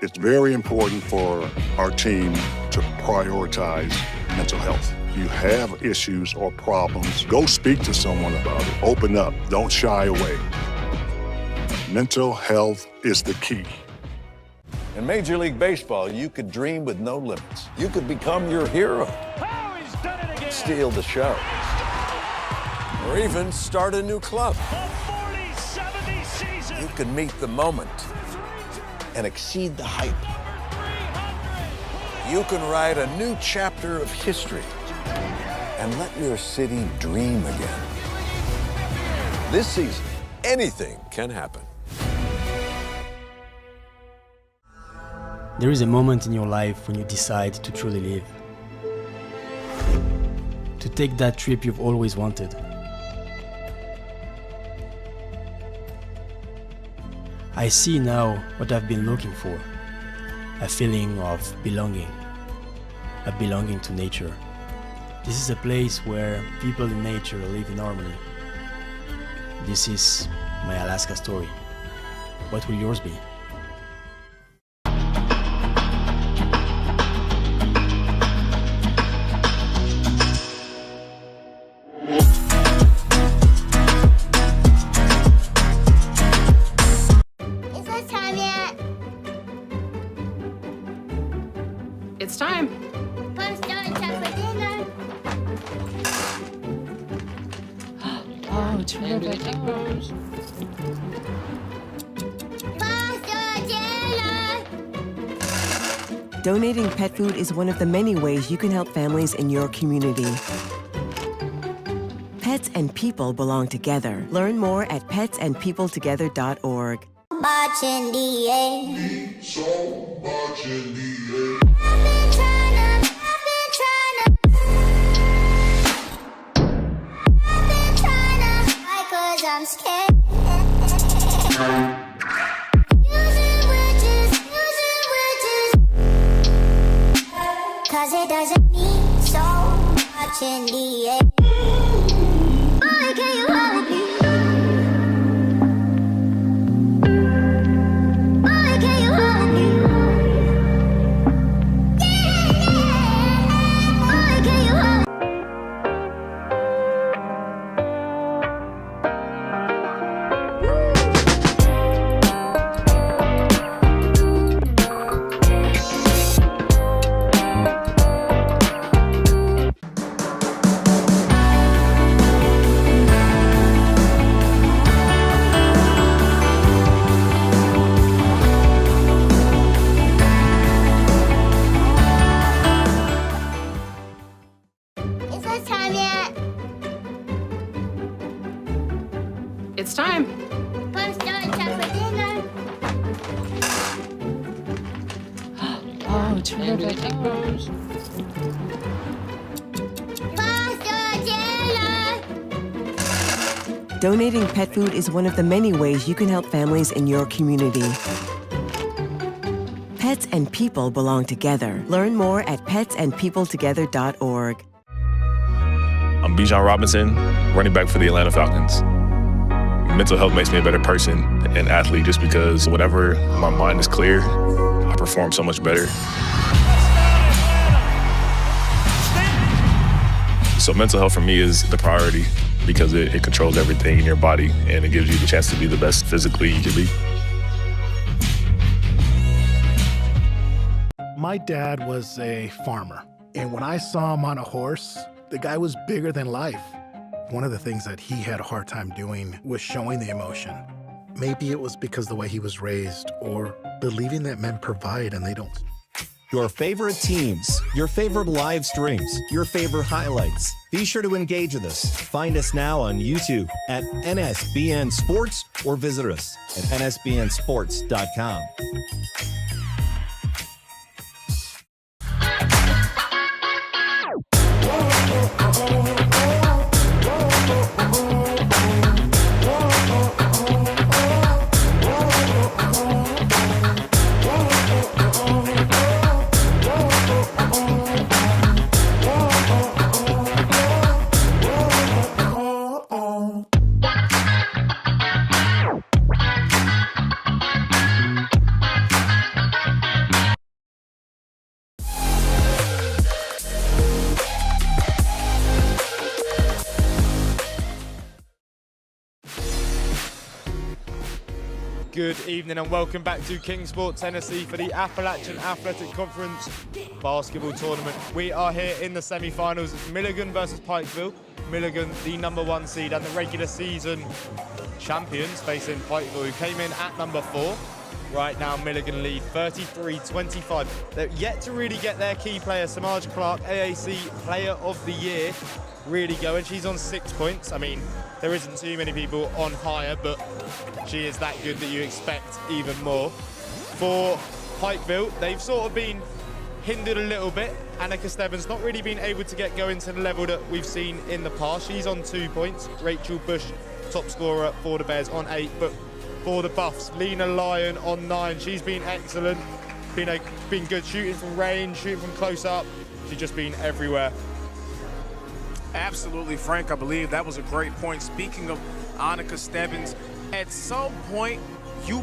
It's very important for our team to prioritize mental health. You have issues or problems, go speak to someone about it. Open up, don't shy away. Mental health is the key. In Major League Baseball, you could dream with no limits. You could become your hero. Steal the show. Or even start a new club. You can meet the moment and exceed the hype. You can write a new chapter of history and let your city dream again. This season, anything can happen. There is a moment in your life when you decide to truly live. To take that trip you've always wanted. I see now what I've been looking for. A feeling of belonging. A belonging to nature. This is a place where people and nature live in harmony. This is my Alaska story. What will yours be? It's time. Oh, terrific. Donating pet food is one of the many ways you can help families in your community. Pets and people belong together. Learn more at petsandpeopletogether.org. Much in the air. So much in the air. I'm scared. Cause it doesn't mean so much in the air. Boy, can you hold me? Boy, can you hold me? Boy, can you hold me? It's time. Oh, terrific. Donating pet food is one of the many ways you can help families in your community. Pets and people belong together. Learn more at petsandpeopletogether.org. I'm Bijan Robinson, running back for the Atlanta Falcons. Mental health makes me a better person and athlete just because whenever my mind is clear, I perform so much better. Stand So mental health for me is the priority because it controls everything in your body and it gives you the chance to be the best physically you can be. My dad was a farmer, and when I saw him on a horse, the guy was bigger than life. One of the things that he had a hard time doing was showing the emotion. Maybe it was because the way he was raised, or believing that men provide and they don't. Your favorite teams, your favorite live streams, your favorite highlights. Be sure to engage with us. Find us now on YouTube at NSBN Sports or visit us at nsbnsports.com. Good evening and welcome back to Kingsport, Tennessee for the Appalachian Athletic Conference basketball tournament. We are here in the semi-finals, Milligan versus Pikeville. Milligan, the #1 seed and the regular season champions, facing Pikeville, who came in at number 4. Right now, Milligan lead 33-25. They're yet to really get their key player, Samaj Clark, AAC Player of the Year, really going. She's on 6 points. I mean, there isn't too many people on higher, but she is that good that you expect even more. For Pikeville, they've sort of been hindered a little bit. Annika Stebbins not really been able to get going to the level that we've seen in the past. She's on 2 points. Rachel Bush, top scorer for the Bears, on 8. But for the Buffs, Lena Lyon on 9. She's been excellent. Been good shooting from range, shooting from close up. She's just been everywhere. Absolutely, Frank. I believe that was a great point. Speaking of Annika Stebbins, at some point,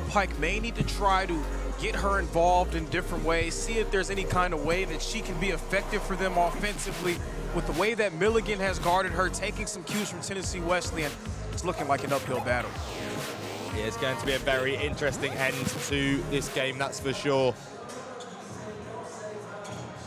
Pike may need to try to get her involved in different ways, see if there's any kind of way that she can be effective for them offensively. With the way that Milligan has guarded her, taking some cues from Tennessee Wesleyan, it's looking like an uphill battle. Yeah, it's going to be a very interesting end to this game, that's for sure.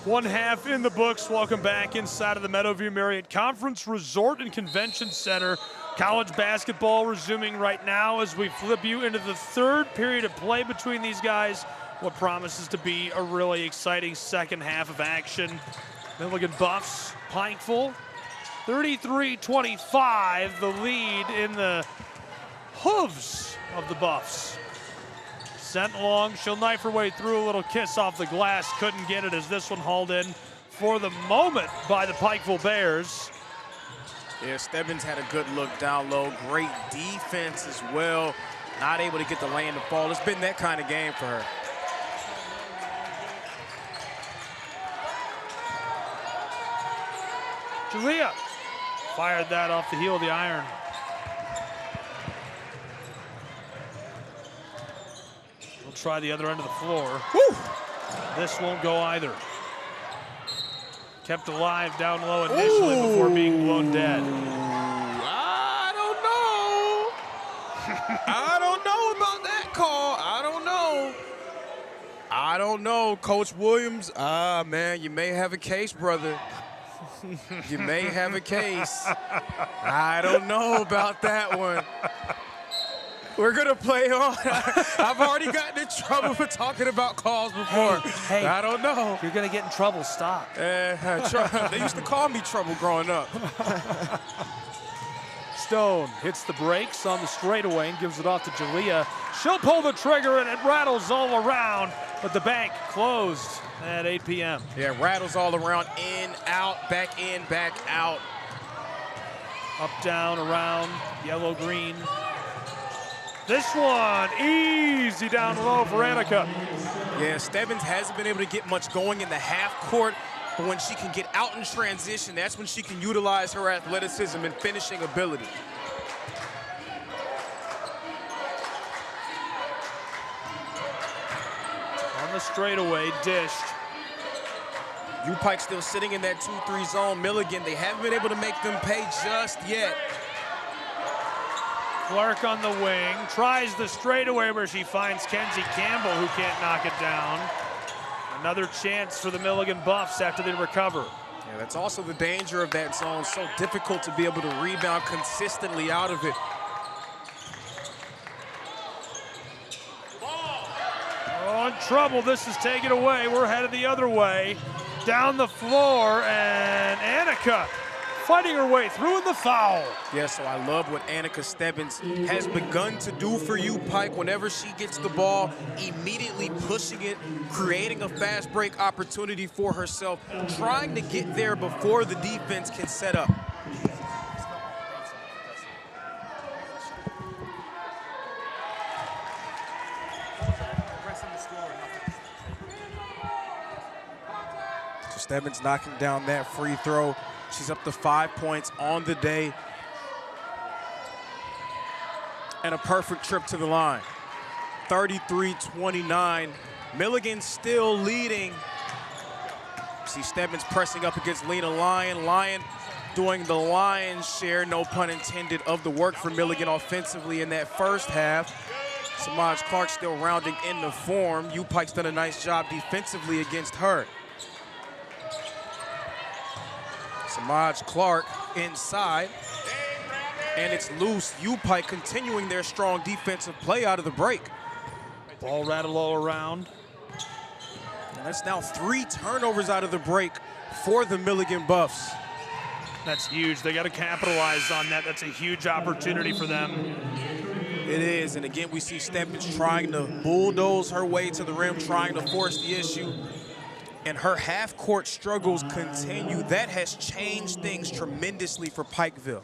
One half in the books. Welcome back inside of the Meadowview Marriott Conference Resort and Convention Center. College basketball resuming right now as we flip you into the third period of play between these guys. What promises to be a really exciting second half of action. Milligan Buffs, Pikeville, 33-25, the lead in the hooves of the Buffs. Sent long, she'll knife her way through, a little kiss off the glass, couldn't get it as this one hauled in for the moment by the Pikeville Bears. Yeah, Stebbins had a good look down low, great defense as well. Not able to get the lane to fall. It's been that kind of game for her. Julia fired that off the heel of the iron. We'll try the other end of the floor. Woo! This won't go either. Kept alive down low initially before being blown dead. I don't know. I don't know about that call. I don't know. Coach Williams, man, you may have a case, brother. You may have a case. I don't know about that one. We're going to play on. I've already gotten in trouble for talking about calls before. Hey, I don't know. You're going to get in trouble. Stop. They used to call me trouble growing up. Stone hits the brakes on the straightaway and gives it off to Jalea. She'll pull the trigger and it rattles all around, but the bank closed at 8 p.m. Yeah, rattles all around, in, out, back in, back out. Up, down, around, yellow, green. This one, easy down low for Annika. Yeah, Stebbins hasn't been able to get much going in the half court, but when she can get out in transition, that's when she can utilize her athleticism and finishing ability. On the straightaway, dished. U-Pike still sitting in that 2-3 zone. Milligan, they haven't been able to make them pay just yet. Clark on the wing, tries the straightaway where she finds Kenzie Campbell, who can't knock it down. Another chance for the Milligan Buffs after they recover. Yeah, that's also the danger of that zone. So difficult to be able to rebound consistently out of it. Oh, in trouble. This is taken away. We're headed the other way. Down the floor, and Annika fighting her way through in the foul. Yeah, so I love what Annika Stebbins has begun to do for U-Pike. Whenever she gets the ball, immediately pushing it, creating a fast break opportunity for herself, trying to get there before the defense can set up. So Stebbins knocking down that free throw. She's up to 5 points on the day. And a perfect trip to the line. 33-29. Milligan still leading. See Stebbins pressing up against Lena Lyon. Lyon doing the lion's share, no pun intended, of the work for Milligan offensively in that first half. Samaj Clark still rounding in the form. U-Pike's done a nice job defensively against her. Samaj Clark inside, and it's loose. U-Pike continuing their strong defensive play out of the break. Ball rattle all around. And that's now 3 turnovers out of the break for the Milligan Buffs. That's huge. They got to capitalize on that. That's a huge opportunity for them. It is, and again, we see Stebbins trying to bulldoze her way to the rim, trying to force the issue. And her half-court struggles continue. That has changed things tremendously for Pikeville.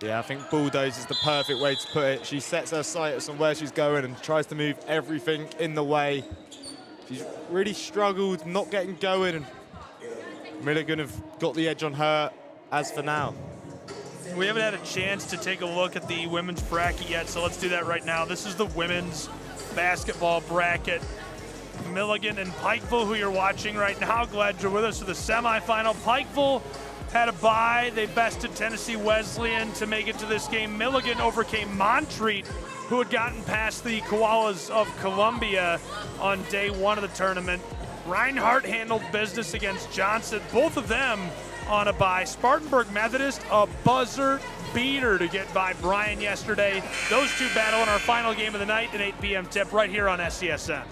Yeah, I think bulldoze is the perfect way to put it. She sets her sights on where she's going and tries to move everything in the way. She's really struggled not getting going, and Milligan have got the edge on her as for now. We haven't had a chance to take a look at the women's bracket yet, so let's do that right now. This is the women's basketball bracket. Milligan and Pikeville, who you're watching right now. Glad you're with us for the semifinal. Pikeville had a bye. They bested Tennessee Wesleyan to make it to this game. Milligan overcame Montreat, who had gotten past the Koalas of Columbia on day 1 of the tournament. Reinhardt handled business against Johnson. Both of them on a bye. Spartanburg Methodist, a buzzer beater to get by Bryan yesterday. Those two battle in our final game of the night at 8 p.m. tip right here on SCSN.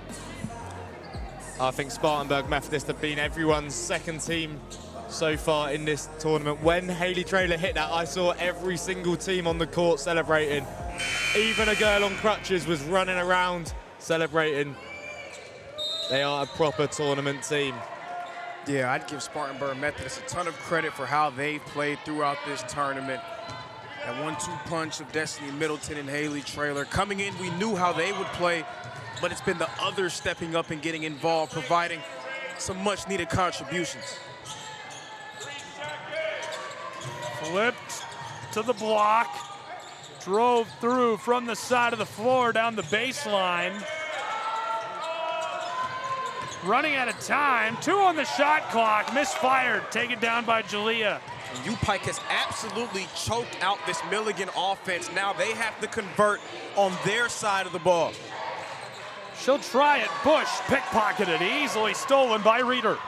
I think Spartanburg Methodist have been everyone's second team so far in this tournament. When Haley Traylor hit that, I saw every single team on the court celebrating. Even a girl on crutches was running around celebrating. They are a proper tournament team. Yeah, I'd give Spartanburg Methodist a ton of credit for how they've played throughout this tournament. That 1-2 punch of Destiny Middleton and Haley Traylor. Coming in, we knew how they would play, but it's been the others stepping up and getting involved, providing some much-needed contributions. Flipped to the block, drove through from the side of the floor down the baseline. Running out of time, 2 on the shot clock, misfired, taken down by Jalea. U-Pike has absolutely choked out this Milligan offense. Now they have to convert on their side of the ball. She'll try it. Bush pickpocketed, easily stolen by Reeder.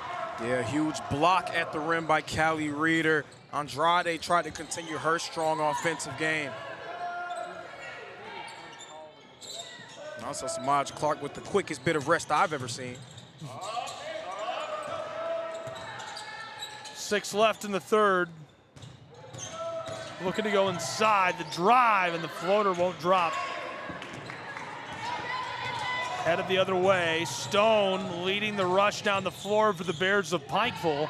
Yeah, huge block at the rim by Callie Reeder. Andrade tried to continue her strong offensive game. Also, Samaj Clark with the quickest bit of rest I've ever seen. 6 left in the third. Looking to go inside, the drive, and the floater won't drop. Headed the other way, Stone leading the rush down the floor for the Bears of Pikeville.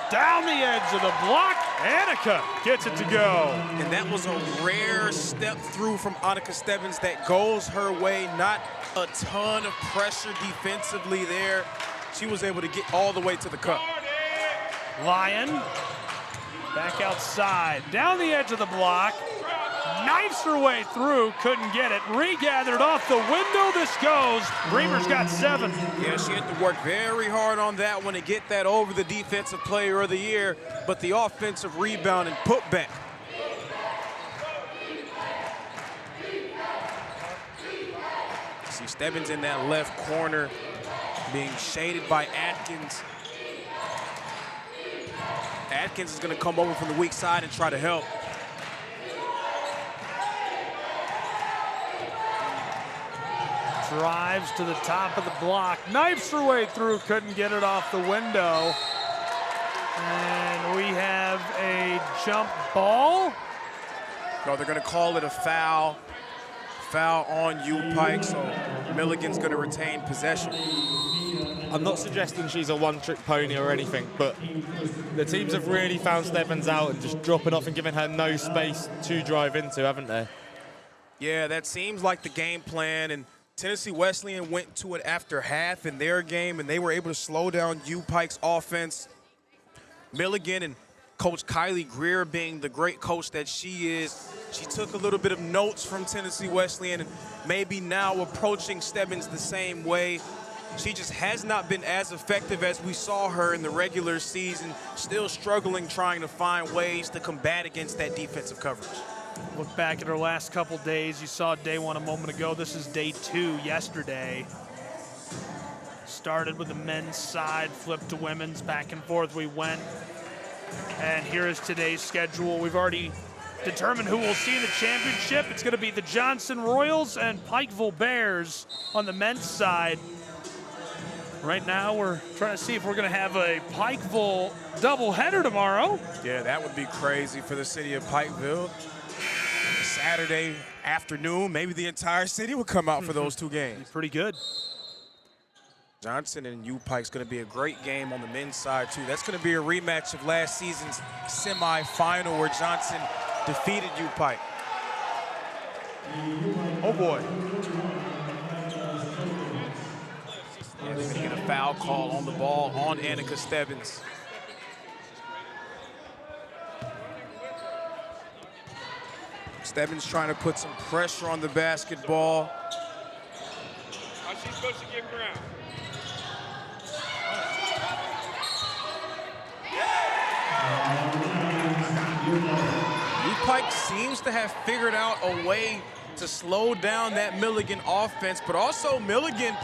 Down the edge of the block, Annika gets it to go. And that was a rare step through from Annika Stebbins that goes her way. Not a ton of pressure defensively there. She was able to get all the way to the cup. Lyon, back outside, down the edge of the block. Knife knifes her way through, couldn't get it. Regathered off the window, this goes. Reamer's got 7. Yeah, she had to work very hard on that one to get that over the Defensive Player of the Year, but the offensive rebound and putback. See Stebbins in that left corner being shaded by Atkins. Atkins is going to come over from the weak side and try to help. Drives to the top of the block, knifes her way through, couldn't get it off the window. And we have a jump ball. No, they're going to call it a foul. Foul on U Pike, so Milligan's going to retain possession. I'm not suggesting she's a one-trick pony or anything, but the teams have really found Stebbins out and just dropping off and giving her no space to drive into, haven't they? Yeah, that seems like the game plan, and Tennessee Wesleyan went to it after half in their game, and they were able to slow down U Pike's offense. Milligan and Coach Kylie Greer, being the great coach that she is, she took a little bit of notes from Tennessee Wesleyan and maybe now approaching Stebbins the same way. She just has not been as effective as we saw her in the regular season, still struggling trying to find ways to combat against that defensive coverage. Look back at her last couple days. You saw day 1 a moment ago. This is day 2 yesterday. Started with the men's side, flipped to women's, back and forth we went. And here is today's schedule. We've already determined who we'll see in the championship. It's going to be the Johnson Royals and Pikeville Bears on the men's side. Right now, we're trying to see if we're going to have a Pikeville doubleheader tomorrow. Yeah, that would be crazy for the city of Pikeville. Saturday afternoon, maybe the entire city would come out for those 2 games. Pretty good. Johnson and U Pike's going to be a great game on the men's side, too. That's going to be a rematch of last season's semifinal where Johnson defeated U Pike. Oh, boy. Yeah, they're going to get a foul call on the ball on Annika Stebbins. Stebbins trying to put some pressure on the basketball. How's she supposed to get ground? U Pike seems to have figured out a way to slow down that Milligan offense, but also Milligan,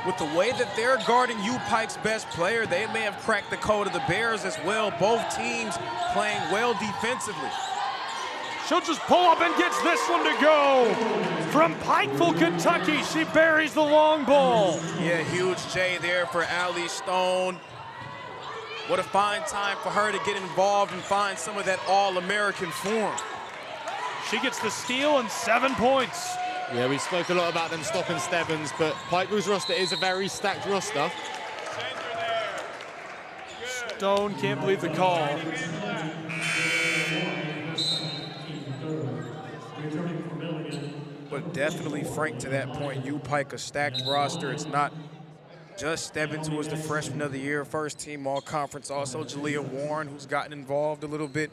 with the way that they're guarding U Pike's best player, they may have cracked the code of the Bears as well. Both teams playing well defensively. She'll just pull up and gets this one to go. From Pikeville, Kentucky, she buries the long ball. Yeah, huge J there for Allie Stone. What a fine time for her to get involved and find some of that All-American form. She gets the steal and 7 points. Yeah, we spoke a lot about them stopping Stebbins, but Pikeville's roster is a very stacked roster. Stone can't believe the call. But definitely, Frank, to that point, U Pike a stacked roster. It's not just Stebbins, who was the freshman of the year, first team all-conference. Also Jalea Warren, who's gotten involved a little bit.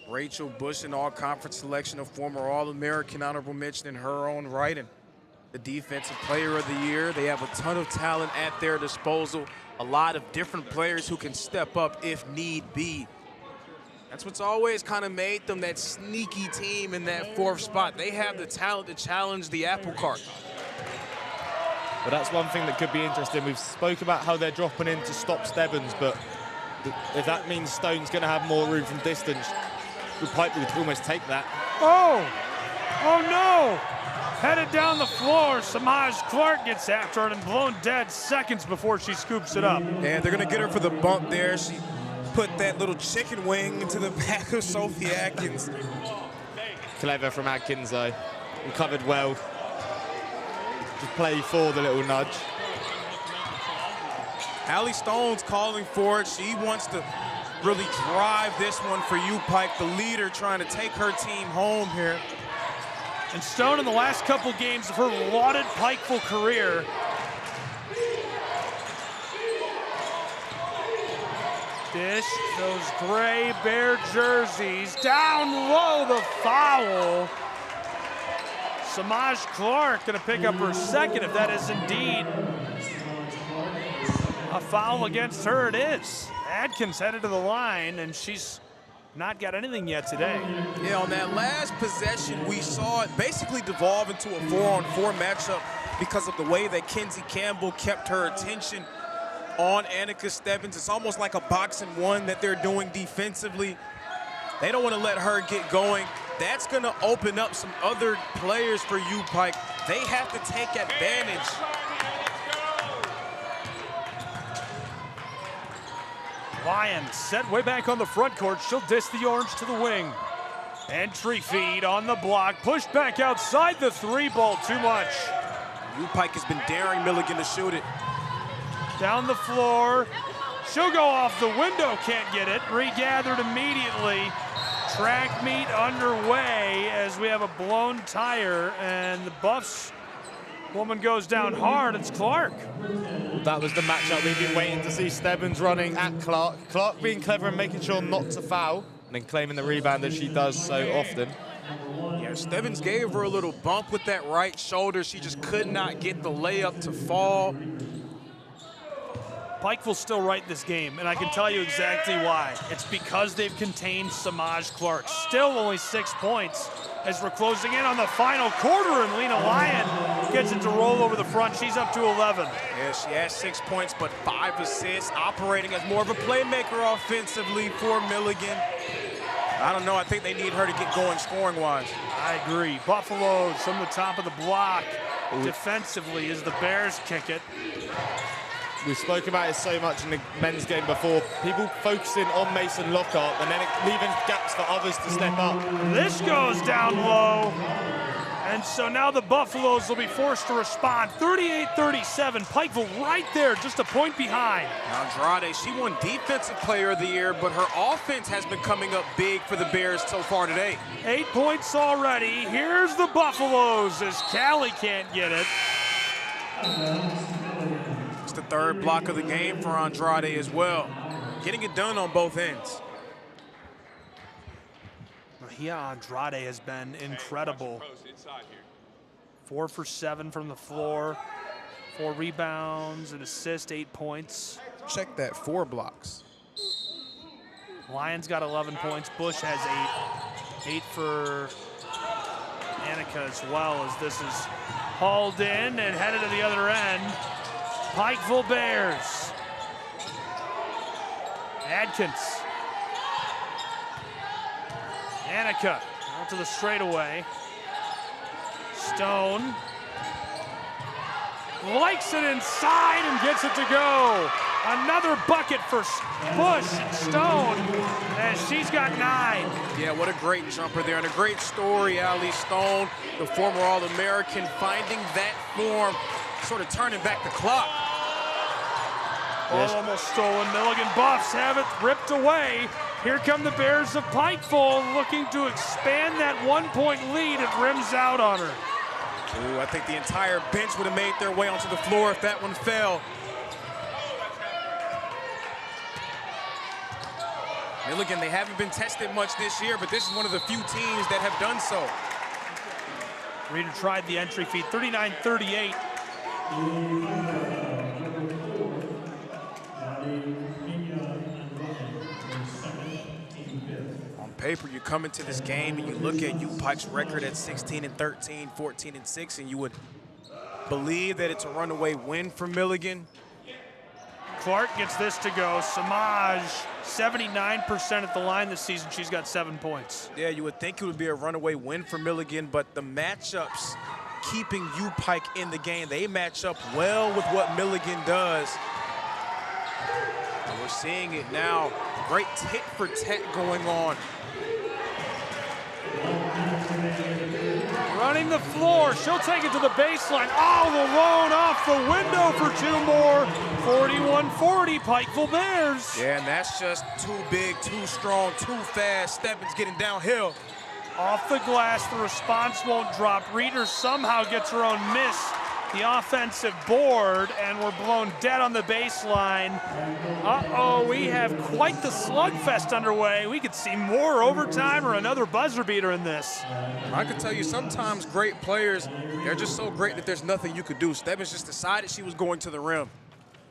Rachel Bush, an all-conference selection, a former All-American honorable mention in her own right, and the defensive player of the year. They have a ton of talent at their disposal. A lot of different players who can step up if need be. That's what's always kind of made them that sneaky team in that 4th spot. They have the talent to challenge the apple cart. But that's one thing that could be interesting. We've spoke about how they're dropping in to stop Stebbins, but if that means Stone's going to have more room from distance, the Pipe would almost take that. Oh no! Headed down the floor, Samaj Clark gets after it and blown dead seconds before she scoops it up. And they're going to get her for the bump there. She put that little chicken wing into the back of Sophie Atkins. Clever from Atkins, though. Recovered well. Just play for the little nudge. Allie Stone's calling for it. She wants to really drive this one for U Pike, the leader, trying to take her team home here. And Stone, in the last couple games of her lauded Pikeville career, dish those gray Bear jerseys. Down low, the foul. Samaj Clark going to pick up her second, if that is indeed a foul against her. It is. Adkins headed to the line, and she's not got anything yet today. Yeah, on that last possession, we saw it basically devolve into a 4-on-4 matchup because of the way that Kenzie Campbell kept her attention on Annika Stebbins. It's almost like a boxing one that they're doing defensively. They don't want to let her get going. That's going to open up some other players for U-Pike. They have to take advantage. Lyons set way back on the front court. She'll dish the orange to the wing. Entry feed on the block. Pushed back outside the three ball. Too much. U-Pike has been daring Milligan to shoot it. Down the floor. She'll go off the window. Can't get it. Regathered immediately. Track meet underway as we have a blown tire, and the Buffs woman goes down hard. It's Clark. That was the matchup we've been waiting to see. Stebbins running at Clark. Clark being clever and making sure not to foul, and then claiming the rebound as she does so often. Yeah, Stebbins gave her a little bump with that right shoulder. She just could not get the layup to fall. Pikeville's still right this game, and I can tell you exactly why. It's because they've contained Samaj Clark. Still only 6 points as we're closing in on the final quarter, and Lena Lyon gets it to roll over the front. She's up to 11. Yeah, she has 6 points, but 5 assists, operating as more of a playmaker offensively for Milligan. I don't know, I think they need her to get going scoring-wise. I agree. Buffaloes from the top of the block defensively as the Bears kick it. We've spoken about it so much in the men's game before. People focusing on Mason Lockhart and then leaving gaps for others to step up. This goes down low. And so now the Buffaloes will be forced to respond. 38-37, Pikeville right there, just a point behind. Andrade, she won Defensive Player of the Year, but her offense has been coming up big for the Bears so far today. 8 points already. Here's the Buffaloes as Callie can't get it. It's the third block of the game for Andrade as well. Getting it done on both ends. Mahia Andrade has been incredible. 4 for 7 from the floor. 4 rebounds, an assist, 8 points. Check that, 4 blocks. Lions got 11 points. Bush has 8. 8 for Annika as well, as this is hauled in and headed to the other end. Pikeville Bears. Adkins. Annika out to the straightaway. Stone likes it inside and gets it to go. Another bucket for Bush and Stone as she's got 9. Yeah, what a great jumper there and a great story, Ali Stone, the former All-American, finding that form, sort of turning back the clock. Ball almost stolen. Milligan Buffs have it ripped away. Here come the Bears of Pikeville looking to expand that 1-point lead. It rims out on her. Ooh, I think the entire bench would have made their way onto the floor if that one fell. Milligan, they haven't been tested much this year, but this is one of the few teams that have done so. Reeder tried the entry feed, 39-38. On paper, you come into this game and you look at U-Pike's record at 16-13, 14-6, and you would believe that it's a runaway win for Milligan. Clark gets this to go. Samaj, 79% at the line this season. She's got 7 points. Yeah, you would think it would be a runaway win for Milligan, but the matchups keeping U-Pike in the game, they match up well with what Milligan does. And we're seeing it now. Great tit for tat going on. Running the floor, she'll take it to the baseline. Oh, the loan off the window for 2 more. 41-40, Pikeville Bears. Yeah, and that's just too big, too strong, too fast. Stebbins getting downhill. Off the glass, the response won't drop. Reeder somehow gets her own miss the offensive board, and we're blown dead on the baseline. Uh-oh, we have quite the slugfest underway. We could see more overtime or another buzzer beater in this. I can tell you sometimes great players, they're just so great that there's nothing you could do. Stebbins just decided she was going to the rim.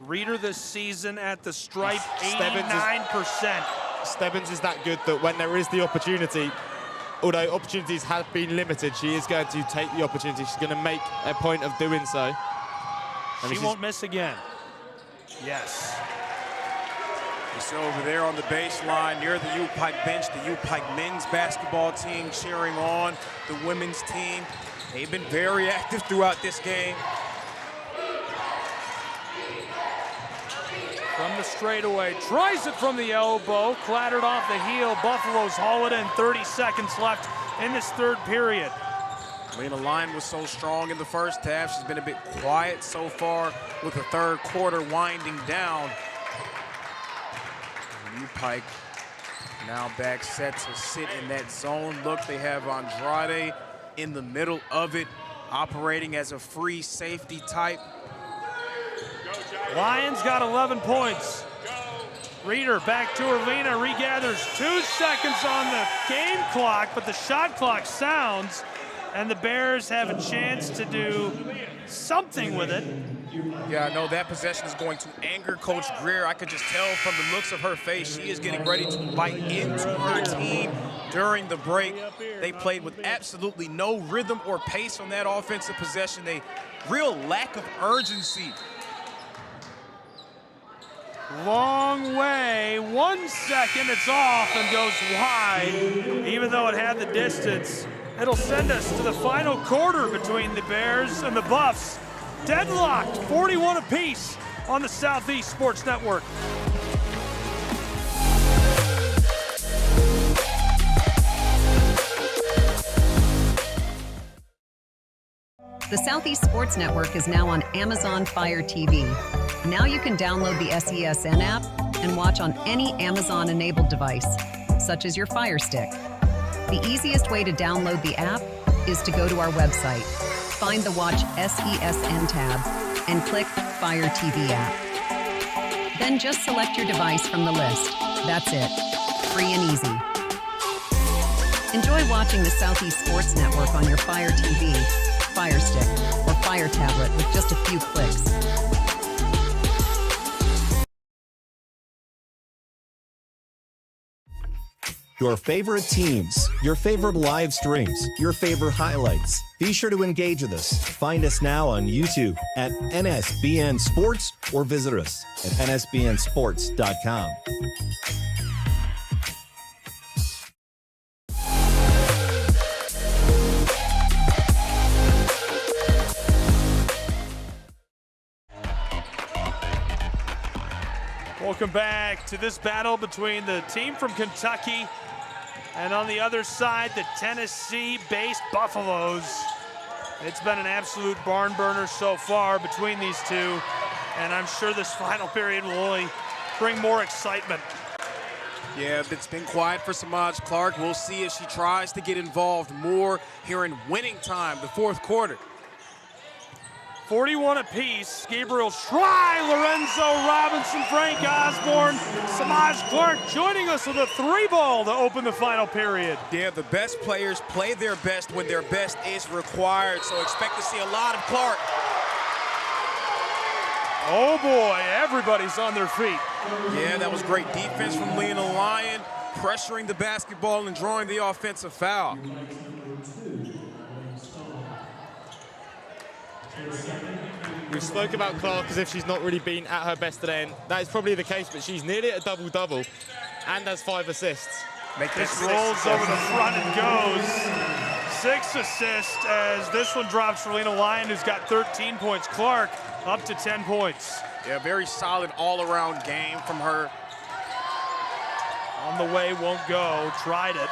Reader this season at the stripe, 89%. Stebbins is that good that when there is the opportunity, although opportunities have been limited, she is going to take the opportunity. She's going to make a point of doing so. She won't miss again. Yes. You see over there on the baseline near the U-Pike bench, the U-Pike men's basketball team cheering on the women's team. They've been very active throughout this game. From the straightaway, tries it from the elbow, clattered off the heel. Buffaloes haul it in, 30 seconds left in this third period. Lena Lyon was so strong in the first half. She's been a bit quiet so far with the third quarter winding down. U-Pike now back set to sit in that zone look. They have Andrade in the middle of it, operating as a free safety type. Lions got 11 points. Reader back to her. Lena regathers 2 seconds on the game clock, but the shot clock sounds, and the Bears have a chance to do something with it. Yeah, I know that possession is going to anger Coach Greer. I could just tell from the looks of her face, she is getting ready to bite into her team during the break. They played with absolutely no rhythm or pace on that offensive possession. A real lack of urgency. Long way, 1 second, it's off and goes wide. Even though it had the distance, it'll send us to the final quarter between the Bears and the Buffs. Deadlocked, 41 apiece on the Southeast Sports Network. The Southeast Sports Network is now on Amazon Fire TV. Now you can download the SESN app and watch on any Amazon-enabled device, such as your Fire Stick. The easiest way to download the app is to go to our website, find the Watch SESN tab, and click Fire TV app. Then just select your device from the list. That's it. Free and easy. Enjoy watching the Southeast Sports Network on your Fire TV, Fire Stick, or Fire tablet with just a few clicks. Your favorite teams, your favorite live streams, your favorite highlights. Be sure to engage with us. Find us now on YouTube at NSBN Sports or visit us at nsbnsports.com. Welcome back to this battle between the team from Kentucky and on the other side, the Tennessee-based Buffaloes. It's been an absolute barn burner so far between these two, and I'm sure this final period will only bring more excitement. Yeah, it's been quiet for Samaj Clark. We'll see if she tries to get involved more here in winning time, the fourth quarter. 41 apiece. Gabriel Schrei, Lorenzo Robinson, Frank Osborne, Samaj Clark joining us with a 3-ball to open the final period. Yeah, the best players play their best when their best is required, so expect to see a lot of Clark. Oh boy, everybody's on their feet. Yeah, that was great defense from Lena Lyon, pressuring the basketball and drawing the offensive foul. We've spoke about Clark as if she's not really been at her best today, and that is probably the case, but she's nearly at a double-double and has 5 assists. This rolls over the front and goes. 6 assists as this one drops for Lena Lyon, who's got 13 points. Clark up to 10 points. Yeah, very solid all-around game from her. On the way, won't go. Tried it.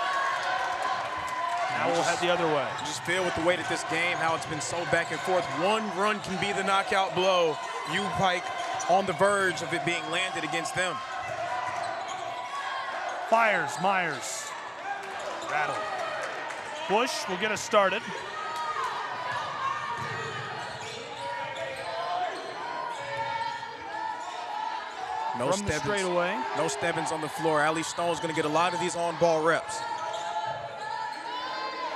Now we'll head the other way. Just feel with the weight of this game, how it's been so back and forth. One run can be the knockout blow. U-Pike on the verge of it being landed against them. Fires, Myers. Rattle. Bush will get us started. from the straightaway. No Stebbins on the floor. Allie Stone's going to get a lot of these on-ball reps.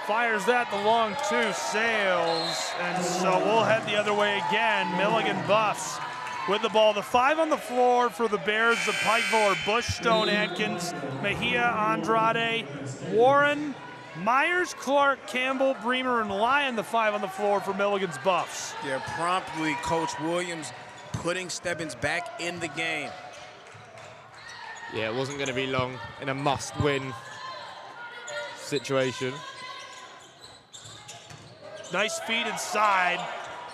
Fires that, the long two sails, and so we'll head the other way again. Milligan Buffs with the ball. The 5 on the floor for the Bears of Pikeville are Bush, Stone, Atkins, Mejia, Andrade, Warren, Myers, Clark, Campbell, Bremer, and Lyon, the 5 on the floor for Milligan's Buffs. Yeah, promptly Coach Williams putting Stebbins back in the game. Yeah, it wasn't going to be long in a must-win situation. Nice feed inside.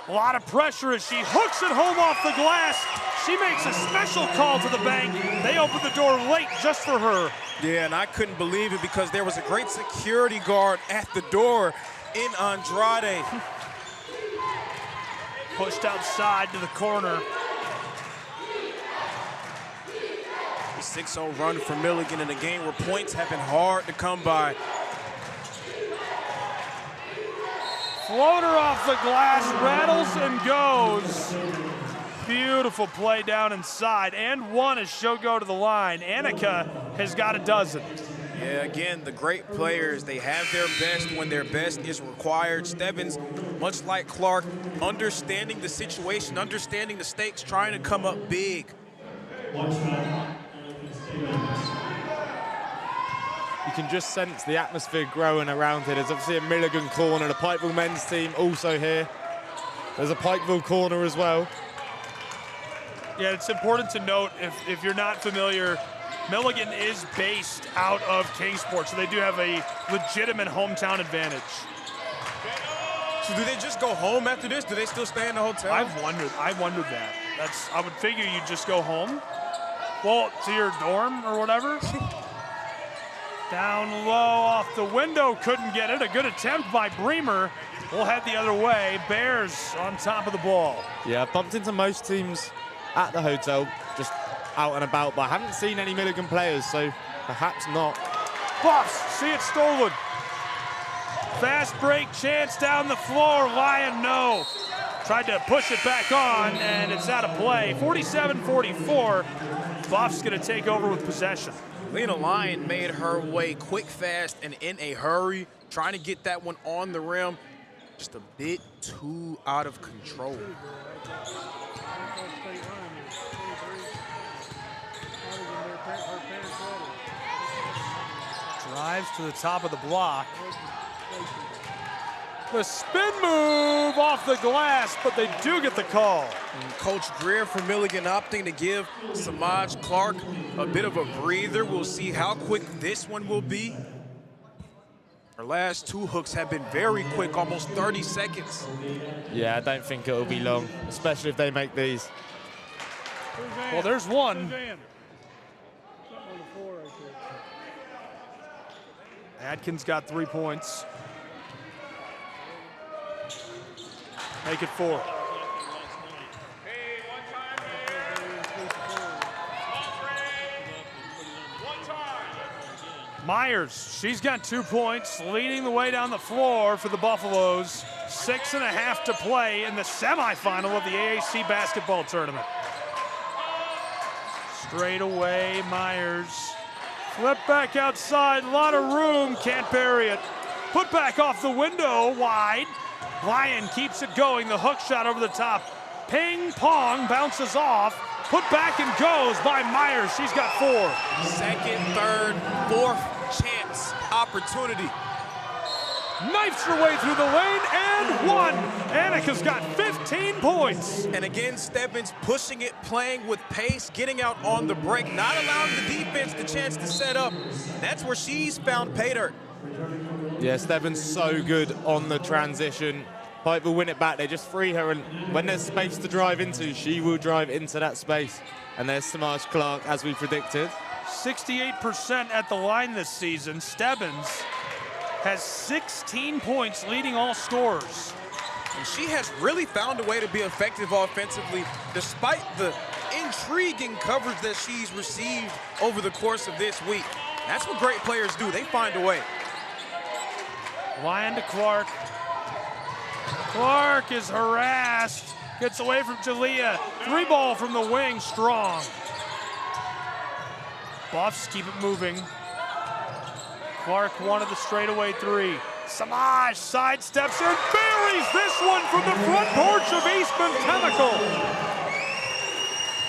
A lot of pressure as she hooks it home off the glass. She makes a special call to the bank. They open the door late just for her. Yeah, and I couldn't believe it because there was a great security guard at the door in Andrade. Pushed outside to the corner. The 6-0 run for Milligan in a game where points have been hard to come by. Floater off the glass, rattles and goes. Beautiful play down inside, and one as she'll go to the line. Annika has got a dozen. Yeah, again, the great players, they have their best when their best is required. Stebbins, much like Clark, understanding the situation, understanding the stakes, trying to come up big. You can just sense the atmosphere growing around here. There's obviously a Milligan corner, the Pikeville men's team also here. There's a Pikeville corner as well. Yeah, it's important to note, if you're not familiar, Milligan is based out of Kingsport, so they do have a legitimate hometown advantage. So do they just go home after this? Do they still stay in the hotel? I wondered that. I would figure you'd just go home. Well, to your dorm or whatever. Down low off the window, couldn't get it. A good attempt by Bremer. We'll head the other way. Bears on top of the ball. Yeah, bumped into most teams at the hotel, just out and about, but I haven't seen any Milligan players, so perhaps not. Buffs, see it stolen. Fast break chance down the floor. Lyon, no. Tried to push it back on, and it's out of play. 47-44. Buffs gonna take over with possession. Lena Lyon made her way quick, fast, and in a hurry, trying to get that one on the rim. Just a bit too out of control. Drives to the top of the block. The spin move off the glass, but they do get the call. And Coach Greer for Milligan opting to give Samaj Clark a bit of a breather. We'll see how quick this one will be. Our last 2 hooks have been very quick, almost 30 seconds. Yeah, I don't think it'll be long, especially if they make these. Well, there's one. Atkins got 3 points. Make it 4. Myers, she's got 2 points, leading the way down the floor for the Buffaloes. 6.5 to play in the semifinal of the AAC basketball tournament. Straight away, Myers. Flip back outside, a lot of room, can't bury it. Put back off the window, wide. Lyon keeps it going, the hook shot over the top. Ping pong bounces off, put back and goes by Myers. She's got 4. Second, third, fourth chance opportunity. Knifes her way through the lane and 1. Annika's got 15 points. And again, Stebbins pushing it, playing with pace, getting out on the break, not allowing the defense the chance to set up. That's where she's found pay dirt. Yeah, Stebbins so good on the transition. Pipe will win it back. They just free her, and when there's space to drive into, she will drive into that space. And there's Samaj Clark, as we predicted. 68% at the line this season. Stebbins has 16 points, leading all scorers. And she has really found a way to be effective offensively, despite the intriguing coverage that she's received over the course of this week. That's what great players do. They find a way. Lyon to Clark. Clark is harassed. Gets away from Jalea. 3 ball from the wing, strong. Buffs keep it moving. Clark wanted the straightaway three. Samaj sidesteps and buries this one from the front porch of Eastman Chemical.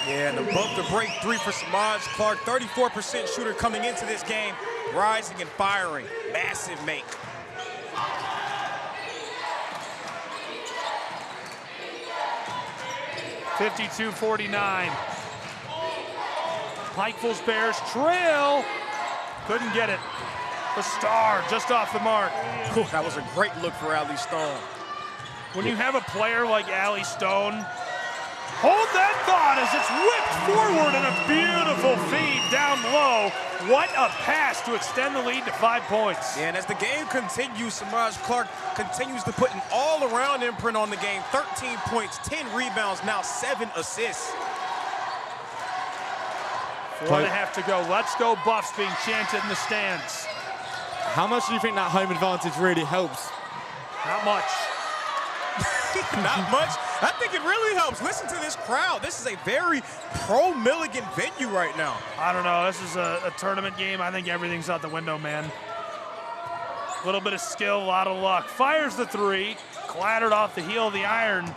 Yeah, and above the break three for Samaj Clark, 34% shooter coming into this game, rising and firing. Massive make. (52-49). Pikeville's Bears trail. Couldn't get it. The star just off the mark. Whew, that was a great look for Allie Stone. When you have a player like Allie Stone, hold that thought as it's whipped forward in a beautiful feed down low. What a pass to extend the lead to 5 points. Yeah, and as the game continues, Samaj Clark continues to put an all-around imprint on the game. 13 points, 10 rebounds, now 7 assists. 4.5 to go. Let's go Buffs being chanted in the stands. How much do you think that home advantage really helps? Not much. Not much. I think it really helps. Listen to this crowd. This is a very pro-Milligan venue right now. I don't know. This is a tournament game. I think everything's out the window, man. A little bit of skill, a lot of luck. Fires the three. Clattered off the heel of the iron.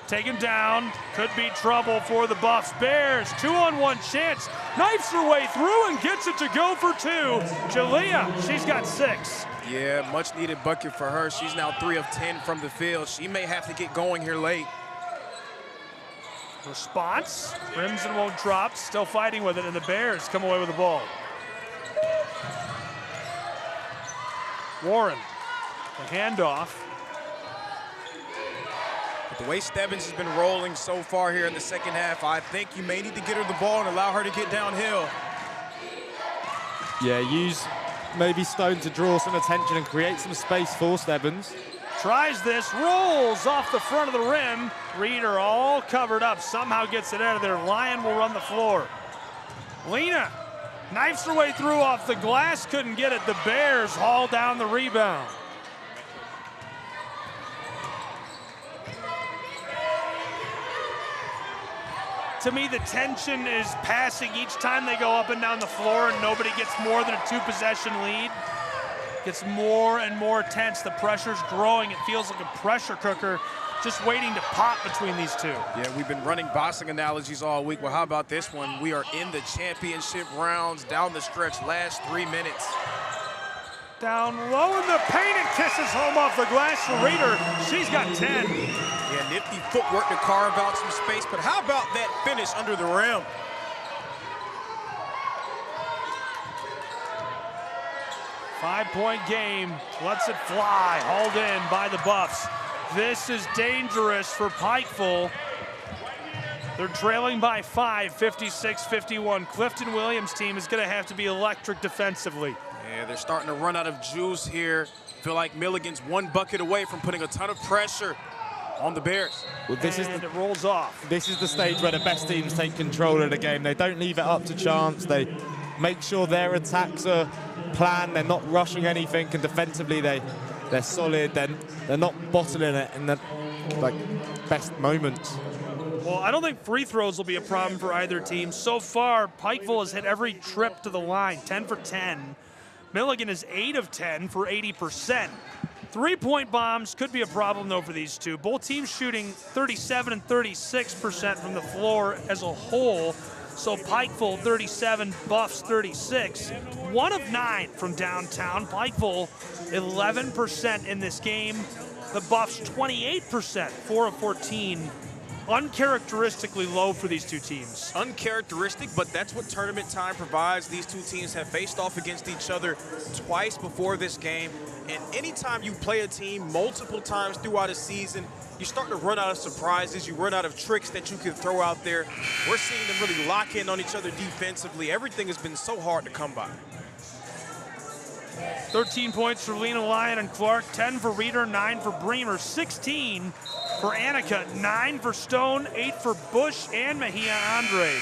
Taken down. Could be trouble for the Buffs. Bears, 2-on-1 chance. Knifes her way through and gets it to go for 2. Jalea, she's got 6. Yeah, much needed bucket for her. She's now 3 of 10 from the field. She may have to get going here late. Response, Crimson won't drop, still fighting with it, and the Bears come away with the ball. Warren, the handoff. But the way Stebbins has been rolling so far here in the second half, I think you may need to get her the ball and allow her to get downhill. Yeah, use maybe Stone to draw some attention and create some space for Stebbins. Tries this, rolls off the front of the rim. Reeder all covered up, somehow gets it out of there. Lyon will run the floor. Lena knifes her way through off the glass, couldn't get it. The Bears haul down the rebound. To me, the tension is passing each time they go up and down the floor and nobody gets more than a 2-possession lead. Gets more and more tense. The pressure's growing. It feels like a pressure cooker just waiting to pop between these two. Yeah, we've been running boxing analogies all week. Well, how about this one? We are in the championship rounds down the stretch, last 3 minutes. Down low in the paint and kisses home off the glass for Reeder. She's got 10. Yeah, nifty footwork to carve out some space, but how about that finish under the rim? Five-point game, lets it fly, hauled in by the Buffs. This is dangerous for Pikeville. They're trailing by 5, 56-51. Clifton Williams' team is gonna have to be electric defensively. Yeah, they're starting to run out of juice here. Feel like Milligan's 1 bucket away from putting a ton of pressure on the Bears. Well, it rolls off. This is the stage where the best teams take control of the game. They don't leave it up to chance. They make sure their attacks are planned. They're not rushing anything, and defensively they're solid. They're not bottling it in the best moments. Well, I don't think free throws will be a problem for either team. So far, Pikeville has hit every trip to the line, 10 for 10. Milligan is 8 of 10 for 80%. 3-point bombs could be a problem, though, for these two. Both teams shooting 37 and 36% from the floor as a whole. So Pikeville 37, Buffs 36. 1 of 9 from downtown. Pikeville 11% in this game. The Buffs 28%, 4 of 14. Uncharacteristically low for these two teams. Uncharacteristic, but that's what tournament time provides. These two teams have faced off against each other twice before this game. And anytime you play a team multiple times throughout a season, you start to run out of surprises. You run out of tricks that you can throw out there. We're seeing them really lock in on each other defensively. Everything has been so hard to come by. 13 points for Lena Lyon and Clark, 10 for Reeder, 9 for Bremer, 16 for Annika, 9 for Stone, 8 for Bush and Mejia Andre.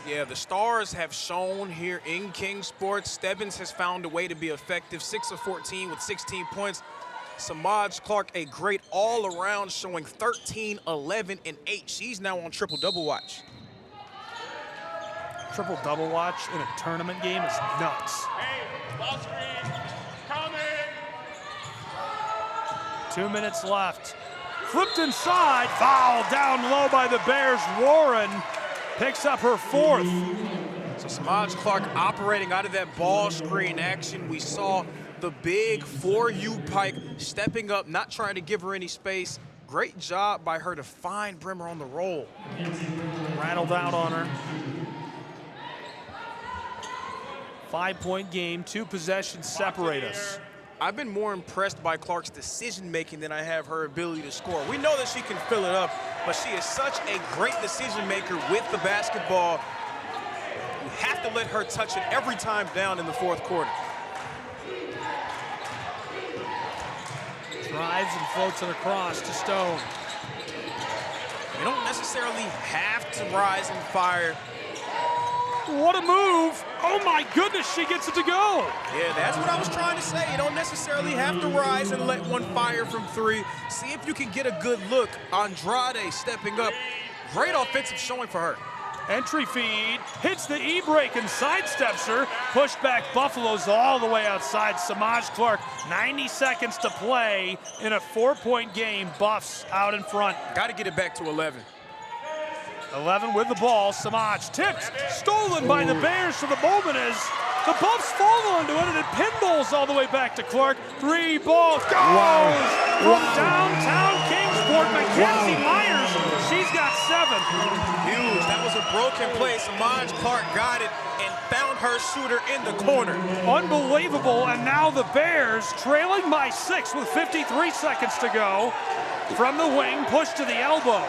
Yeah, the stars have shown here in Kingsport. Stebbins has found a way to be effective, 6 of 14 with 16 points. Samaj Clark, a great all-around, showing 13, 11, and 8. She's now on triple-double watch. triple-double watch in a tournament game is nuts. Hey, ball screen, coming! 2 minutes left. Flipped inside, foul down low by the Bears. Warren picks up her 4th. So Samaj Clark operating out of that ball screen action. We saw the big 4U Pike stepping up, not trying to give her any space. Great job by her to find Brimmer on the roll. Rattled out on her. 5-point game, 2 possessions separate us. I've been more impressed by Clark's decision-making than I have her ability to score. We know that she can fill it up, but she is such a great decision-maker with the basketball. You have to let her touch it every time down in the 4th quarter. Drives and floats it across to Stone. You don't necessarily have to rise and fire. What a move. Oh my goodness, she gets it to go. Yeah, that's what I was trying to say. You don't necessarily have to rise and let one fire from 3. See if you can get a good look. Andrade stepping up. Great offensive showing for her. Entry feed, hits the E-break and sidesteps her. Push back Buffalo's all the way outside. Samaj Clark, 90 seconds to play in a 4-point game. Buffs out in front. Got to get it back to 11. 11 with the ball. Samaj tipped, stolen by the Bears. So the moment is the Buffs fall onto it, and it pinballs all the way back to Clark. 3 balls goes from downtown Kingsport. Mackenzie Myers, she's got 7. Huge. That was a broken play. Samaj Clark got it and found her shooter in the corner. Unbelievable. And now the Bears trailing by 6 with 53 seconds to go. From the wing, push to the elbow.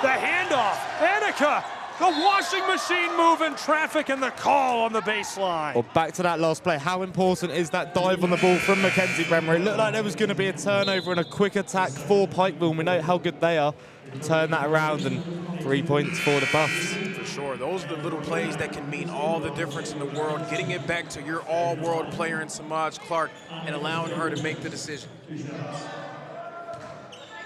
The handoff, Annika, the washing machine move in traffic, and the call on the baseline. Well, back to that last play. How important is that dive on the ball from Mackenzie Bremer? It looked like there was going to be a turnover and a quick attack for Pikeville. We know how good they are. Turn that around, and 3 points for the Buffs. For sure. Those are the little plays that can mean all the difference in the world. Getting it back to your all-world player in Samaj Clark and allowing her to make the decision.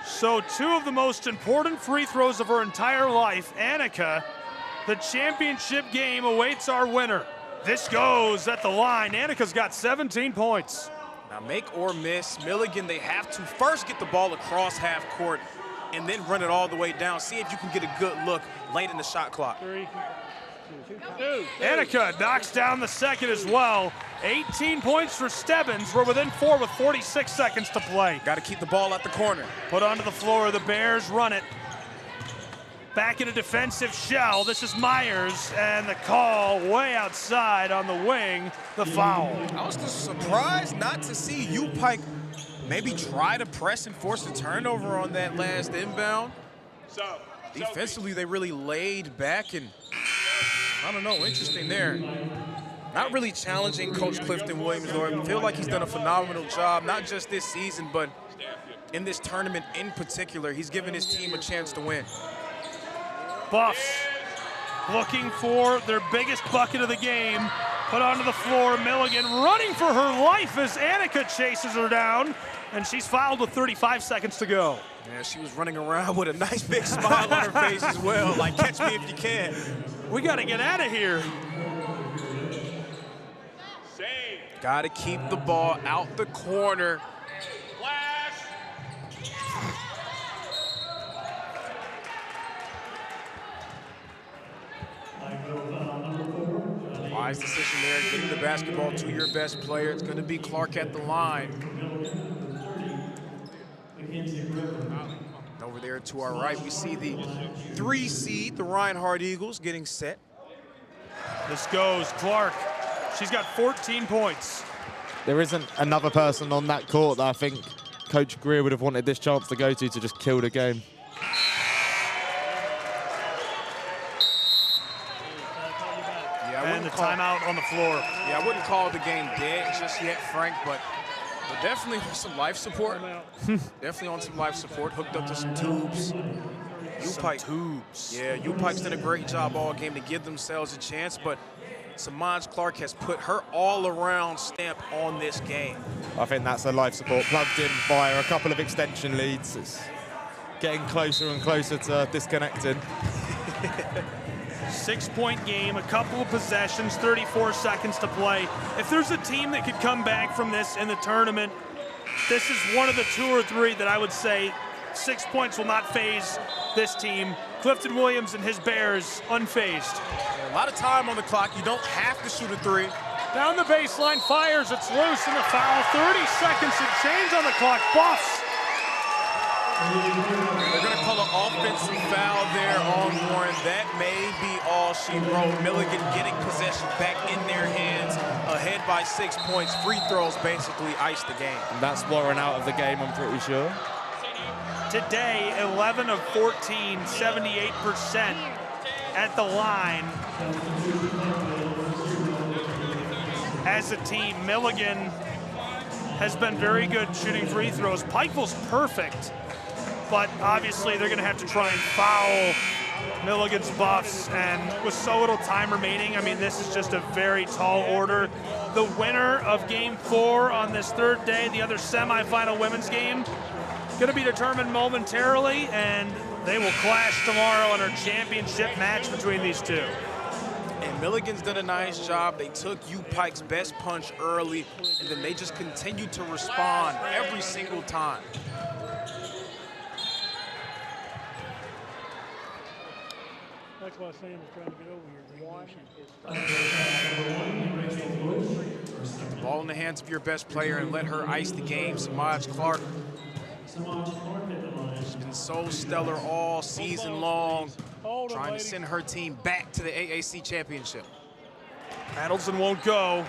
So 2 of the most important free throws of her entire life. Annika, the championship game awaits our winner. This goes at the line. Annika's got 17 points. Now make or miss, Milligan, they have to first get the ball across half court and then run it all the way down. See if you can get a good look late in the shot clock. 3, 2. Annika knocks down the second as well. 18 points for Stebbins. We're within 4 with 46 seconds to play. Got to keep the ball at the corner. Put onto the floor. The Bears run it. Back in a defensive shell. This is Myers, and the call way outside on the wing, the foul. I was just surprised not to see U Pike maybe try to press and force a turnover on that last inbound. Defensively, they really laid back, and I don't know, interesting there. Not really challenging Coach Clifton Williams, though. I feel like he's done a phenomenal job, not just this season, but in this tournament in particular. He's given his team a chance to win. Buffs looking for their biggest bucket of the game. Put onto the floor. Milligan running for her life as Annika chases her down, and she's fouled with 35 seconds to go. Yeah, she was running around with a nice big smile on her face as well, like, catch me if you can. We got to get out of here. Got to keep the ball out the corner. Wise decision there, getting the basketball to your best player. It's going to be Clark at the line. Over there to our right, we see the 3 seed, the Reinhardt Eagles, getting set. This goes Clark. She's got 14 points. There isn't another person on that court that I think Coach Greer would have wanted this chance to go to just kill the game. And the timeout on the floor. Yeah, I wouldn't call the game dead just yet, Frank, but definitely on some life support. Definitely on some life support, hooked up to some tubes. Tubes. Yeah, U Pike's done a great job all game to give themselves a chance, but Samaj Clark has put her all-around stamp on this game. I think that's the life support plugged in via a couple of extension leads. It's getting closer and closer to disconnecting. 6-point game, a couple of possessions, 34 seconds to play. If there's a team that could come back from this in the tournament, this is one of the 2 or 3 that I would say 6 points will not faze this team. Clifton Williams and his Bears unfazed. A lot of time on the clock. You don't have to shoot a 3. Down the baseline, fires, it's loose, and a foul. 30 seconds and change on the clock. Buffs. They're going to call an offensive foul there on Warren. That may be all she wrote. Milligan getting possession back in their hands, ahead by 6 points. Free throws basically iced the game. And that's Warren out of the game, I'm pretty sure. Today, 11 of 14, 78% at the line. As a team, Milligan has been very good shooting free throws. Pikeville's perfect, but obviously they're gonna have to try and foul Milligan's Buffs, and with so little time remaining, I mean, this is just a very tall order. The winner of Game 4 on this 3rd day, the other semifinal women's game, gonna be determined momentarily, and they will clash tomorrow in our championship match between these two. And Milligan's done a nice job. They took U-Pike's best punch early, and then they just continued to respond every single time. That's why Sam was trying to get over here. Ball in the hands of your best player and let her ice the game. Samaj Clark. She's been so stellar all season long, trying to send her team back to the AAC championship. Adelson won't go.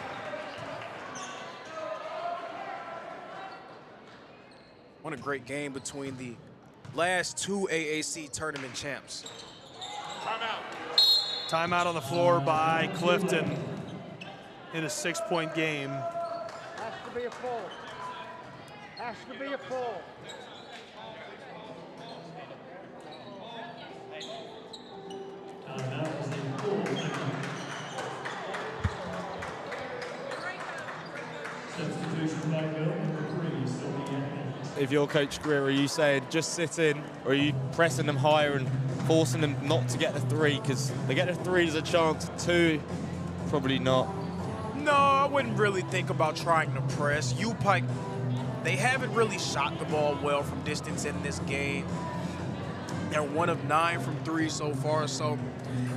What a great game between the last 2 AAC tournament champs. Timeout on the floor by Clifton in a 6-point game. Has to be a full. Has to be a full. If you're Coach Greer, are you saying just sit in, or are you pressing them higher and forcing them not to get the 3? Because they get the 3, there's a chance. 2, probably not. No, I wouldn't really think about trying to press. U-Pike, they haven't really shot the ball well from distance in this game. They're 1 of 9 from 3 so far, so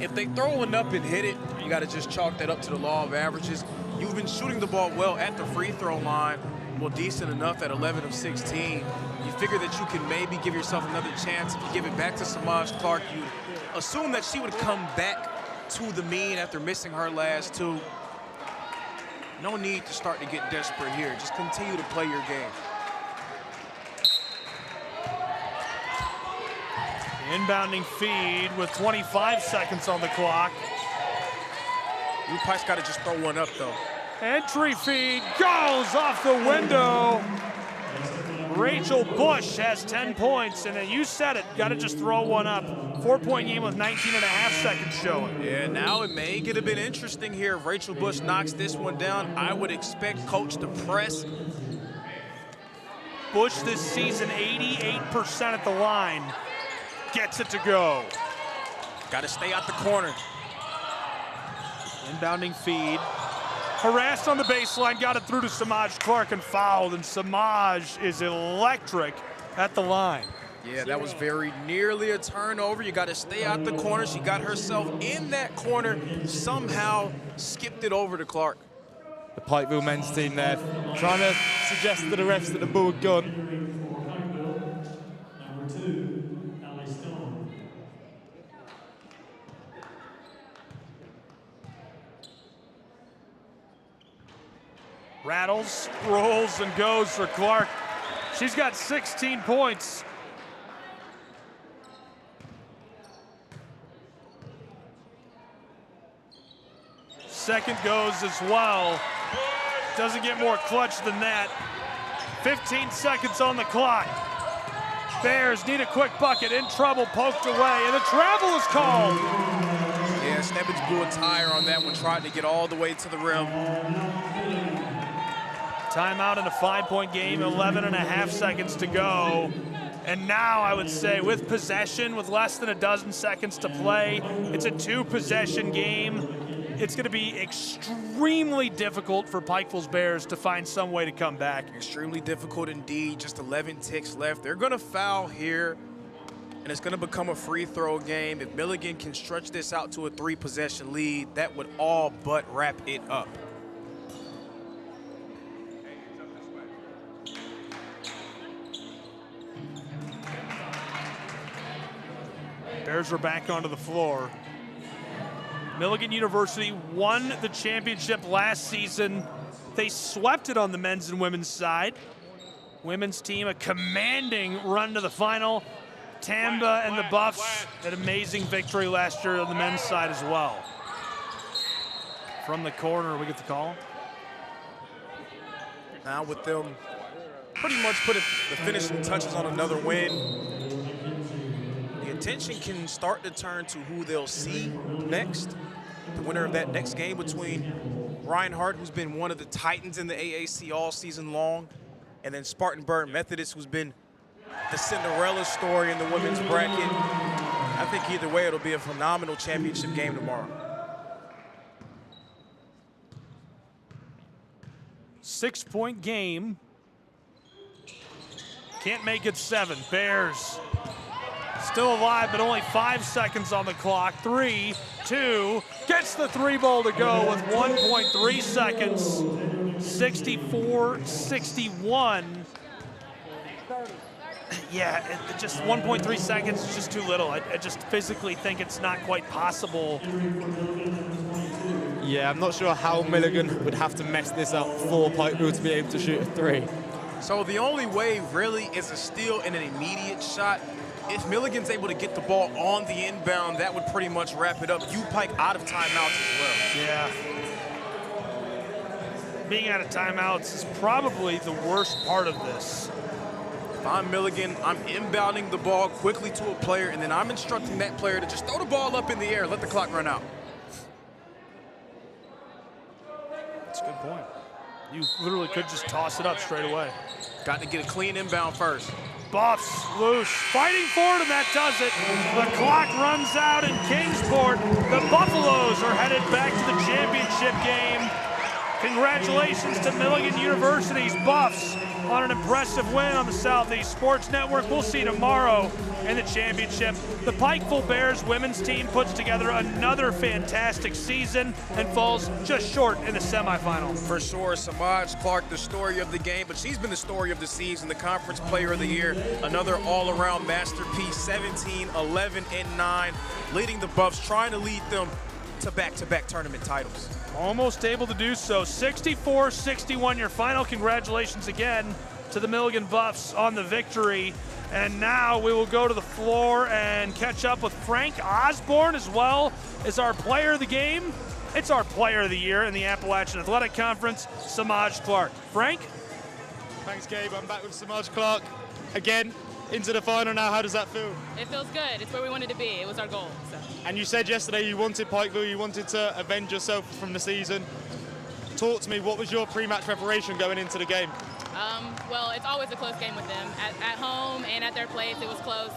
if they throw one up and hit it, you got to just chalk that up to the law of averages. You've been shooting the ball well at the free throw line, well, decent enough at 11 of 16. You figure that you can maybe give yourself another chance. If you give it back to Samaj Clark, you assume that she would come back to the mean after missing her last 2. No need to start to get desperate here. Just continue to play your game. Inbounding feed with 25 seconds on the clock. U-Pike's got to just throw one up, though. Entry feed goes off the window. Rachel Bush has 10 points, and then you said it, got to just throw one up. 4-point game with 19.5 seconds showing. Yeah, now it may get a bit interesting here. If Rachel Bush knocks this one down, I would expect Coach to press. Bush this season, 88% at the line. Gets it to go. Got to stay out the corner. Inbounding feed. Harassed on the baseline, got it through to Samaj Clark and fouled, and Samaj is electric at the line. Yeah, that was very nearly a turnover. You got to stay out the corner. She got herself in that corner, somehow skipped it over to Clark. The Pikeville men's team there trying to suggest to the refs that the ball had gone. Rattles, rolls, and goes for Clark. She's got 16 points. Second goes as well. Doesn't get more clutch than that. 15 seconds on the clock. Bears need a quick bucket, in trouble, poked away, and the travel is called. Yeah, Stebbins blew a tire on that one, tried to get all the way to the rim. Timeout in a 5-point game, 11.5 seconds to go. And now I would say with possession, with less than a dozen seconds to play, it's a 2-possession game. It's going to be extremely difficult for Pikeville's Bears to find some way to come back. Extremely difficult indeed. Just 11 ticks left. They're going to foul here, and it's going to become a free throw game. If Milligan can stretch this out to a 3-possession lead, that would all but wrap it up. Bears are back onto the floor. Milligan University won the championship last season. They swept it on the men's and women's side. Women's team, a commanding run to the final. Tamba and the Buffs, an amazing victory last year on the men's side as well. From the corner, we get the call. Now with them pretty much putting the finishing touches on another win, the attention can start to turn to who they'll see next. The winner of that next game between Reinhardt, who's been one of the titans in the AAC all season long, and then Spartanburg Methodist, who's been the Cinderella story in the women's bracket. I think either way, it'll be a phenomenal championship game tomorrow. 6-point game. Can't make it 7. Bears still alive, but only 5 seconds on the clock. 3, 2, gets the 3-ball to go with 1.3 seconds. 64-61. Yeah, just 1.3 seconds is just too little. I just physically think it's not quite possible. Yeah, I'm not sure how Milligan would have to mess this up for Pikeville to be able to shoot a 3. So the only way really is a steal and an immediate shot. If Milligan's able to get the ball on the inbound, that would pretty much wrap it up. Pike out of timeouts as well. Yeah. Being out of timeouts is probably the worst part of this. If I'm Milligan, I'm inbounding the ball quickly to a player, and then I'm instructing that player to just throw the ball up in the air, let the clock run out. That's a good point. You literally could just toss it up straight away. Got to get a clean inbound first. Buffs loose, fighting for it, and that does it. The clock runs out in Kingsport. The Buffaloes are headed back to the championship game. Congratulations to Milligan University's Buffs on an impressive win on the Southeast Sports Network. We'll see you tomorrow in the championship. The Pikeville Bears women's team puts together another fantastic season and falls just short in the semifinal. For sure, Samaj Clark, the story of the game, but she's been the story of the season, the Conference Player of the Year, another all-around masterpiece, 17, 11, and 9, leading the Buffs, trying to lead them to back-to-back tournament titles. Almost able to do so. 64-61, your final. Congratulations again to the Milligan Buffs on the victory. And now we will go to the floor and catch up with Frank Osborne as well as our player of the game. It's our player of the year in the Appalachian Athletic Conference, Samaj Clark. Frank? Thanks, Gabe. I'm back with Samaj Clark again. Into the final now, how does that feel? It feels good. It's where we wanted to be. It was our goal. So. And you said yesterday you wanted Pikeville, you wanted to avenge yourself from the season. Talk to me, what was your pre-match preparation going into the game? Well, it's always a close game with them. At home and at their place, it was close.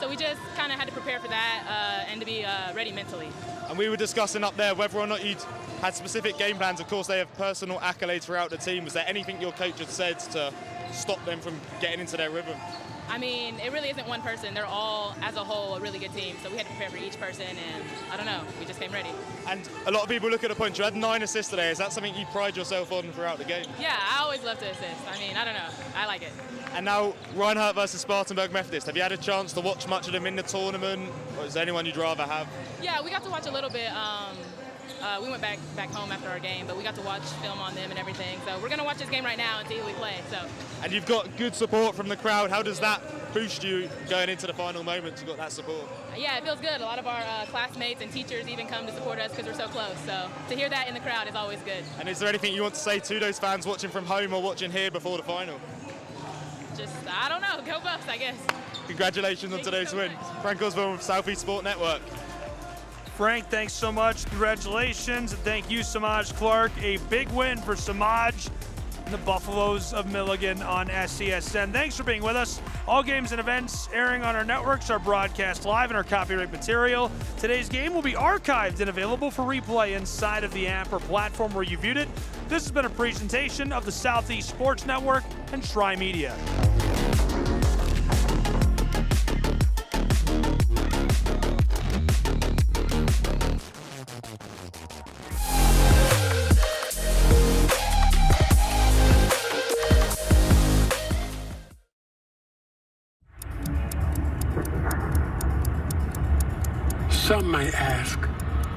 So we just kind of had to prepare for that and to be ready mentally. And we were discussing up there whether or not you'd had specific game plans. Of course, they have personal accolades throughout the team. Was there anything your coach had said to stop them from getting into their rhythm? I mean, it really isn't one person. They're all, as a whole, a really good team. So we had to prepare for each person, and I don't know, we just came ready. And a lot of people look at the points. You had 9 assists today. Is that something you pride yourself on throughout the game? Yeah, I always love to assist. I mean, I don't know. I like it. And now, Reinhardt versus Spartanburg Methodist. Have you had a chance to watch much of them in the tournament? Or is there anyone you'd rather have? Yeah, we got to watch a little bit. We went back home after our game, but we got to watch film on them and everything. So we're going to watch this game right now and see who we play. So. And you've got good support from the crowd. How does that boost you going into the final moments? You've got that support. Yeah, it feels good. A lot of our classmates and teachers even come to support us because we're so close. So to hear that in the crowd is always good. And is there anything you want to say to those fans watching from home or watching here before the final? Just, I don't know, go Buffs, I guess. Congratulations on today's win. Frank Osborne with Southeast Sport Network. Frank, thanks so much. Congratulations, and thank you, Samaj Clark. A big win for Samaj. the Buffaloes of Milligan on SCSN. Thanks for being with us. All games and events airing on our networks are broadcast live in our copyright material. Today's game will be archived and available for replay inside of the app or platform where you viewed it. This has been a presentation of the Southeast Sports Network and Tri Media. Some might ask,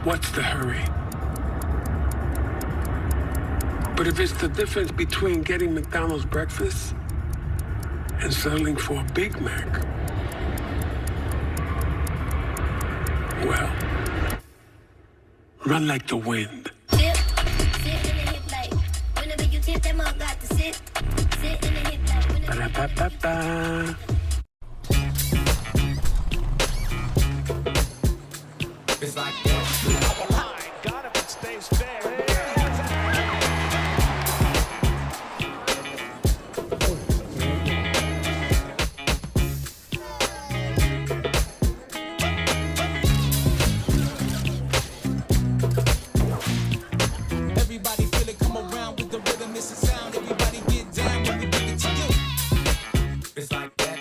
what's the hurry? But if it's the difference between getting McDonald's breakfast and settling for a Big Mac, well, run like the wind. Ba-da-ba-ba-ba. It's like that. Got him and stays fair. Everybody feel it, come around with the rhythm, it's a sound. Everybody get down when we give it to you. It's like that.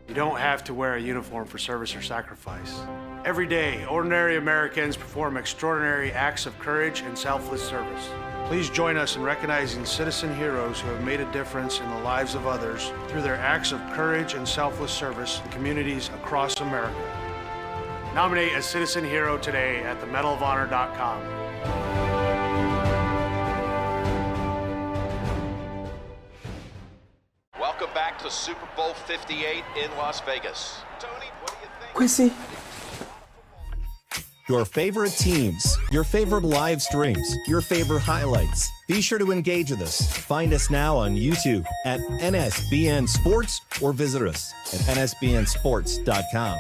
You don't have to wear a uniform for service or sacrifice. Every day, ordinary Americans perform extraordinary acts of courage and selfless service. Please join us in recognizing citizen heroes who have made a difference in the lives of others through their acts of courage and selfless service in communities across America. Nominate a citizen hero today at themedalofhonor.com. Welcome back to Super Bowl 58 in Las Vegas. Tony, what do you think? Quincy. Your favorite teams, your favorite live streams, your favorite highlights. Be sure to engage with us. Find us now on YouTube at NSBN Sports or visit us at nsbnsports.com.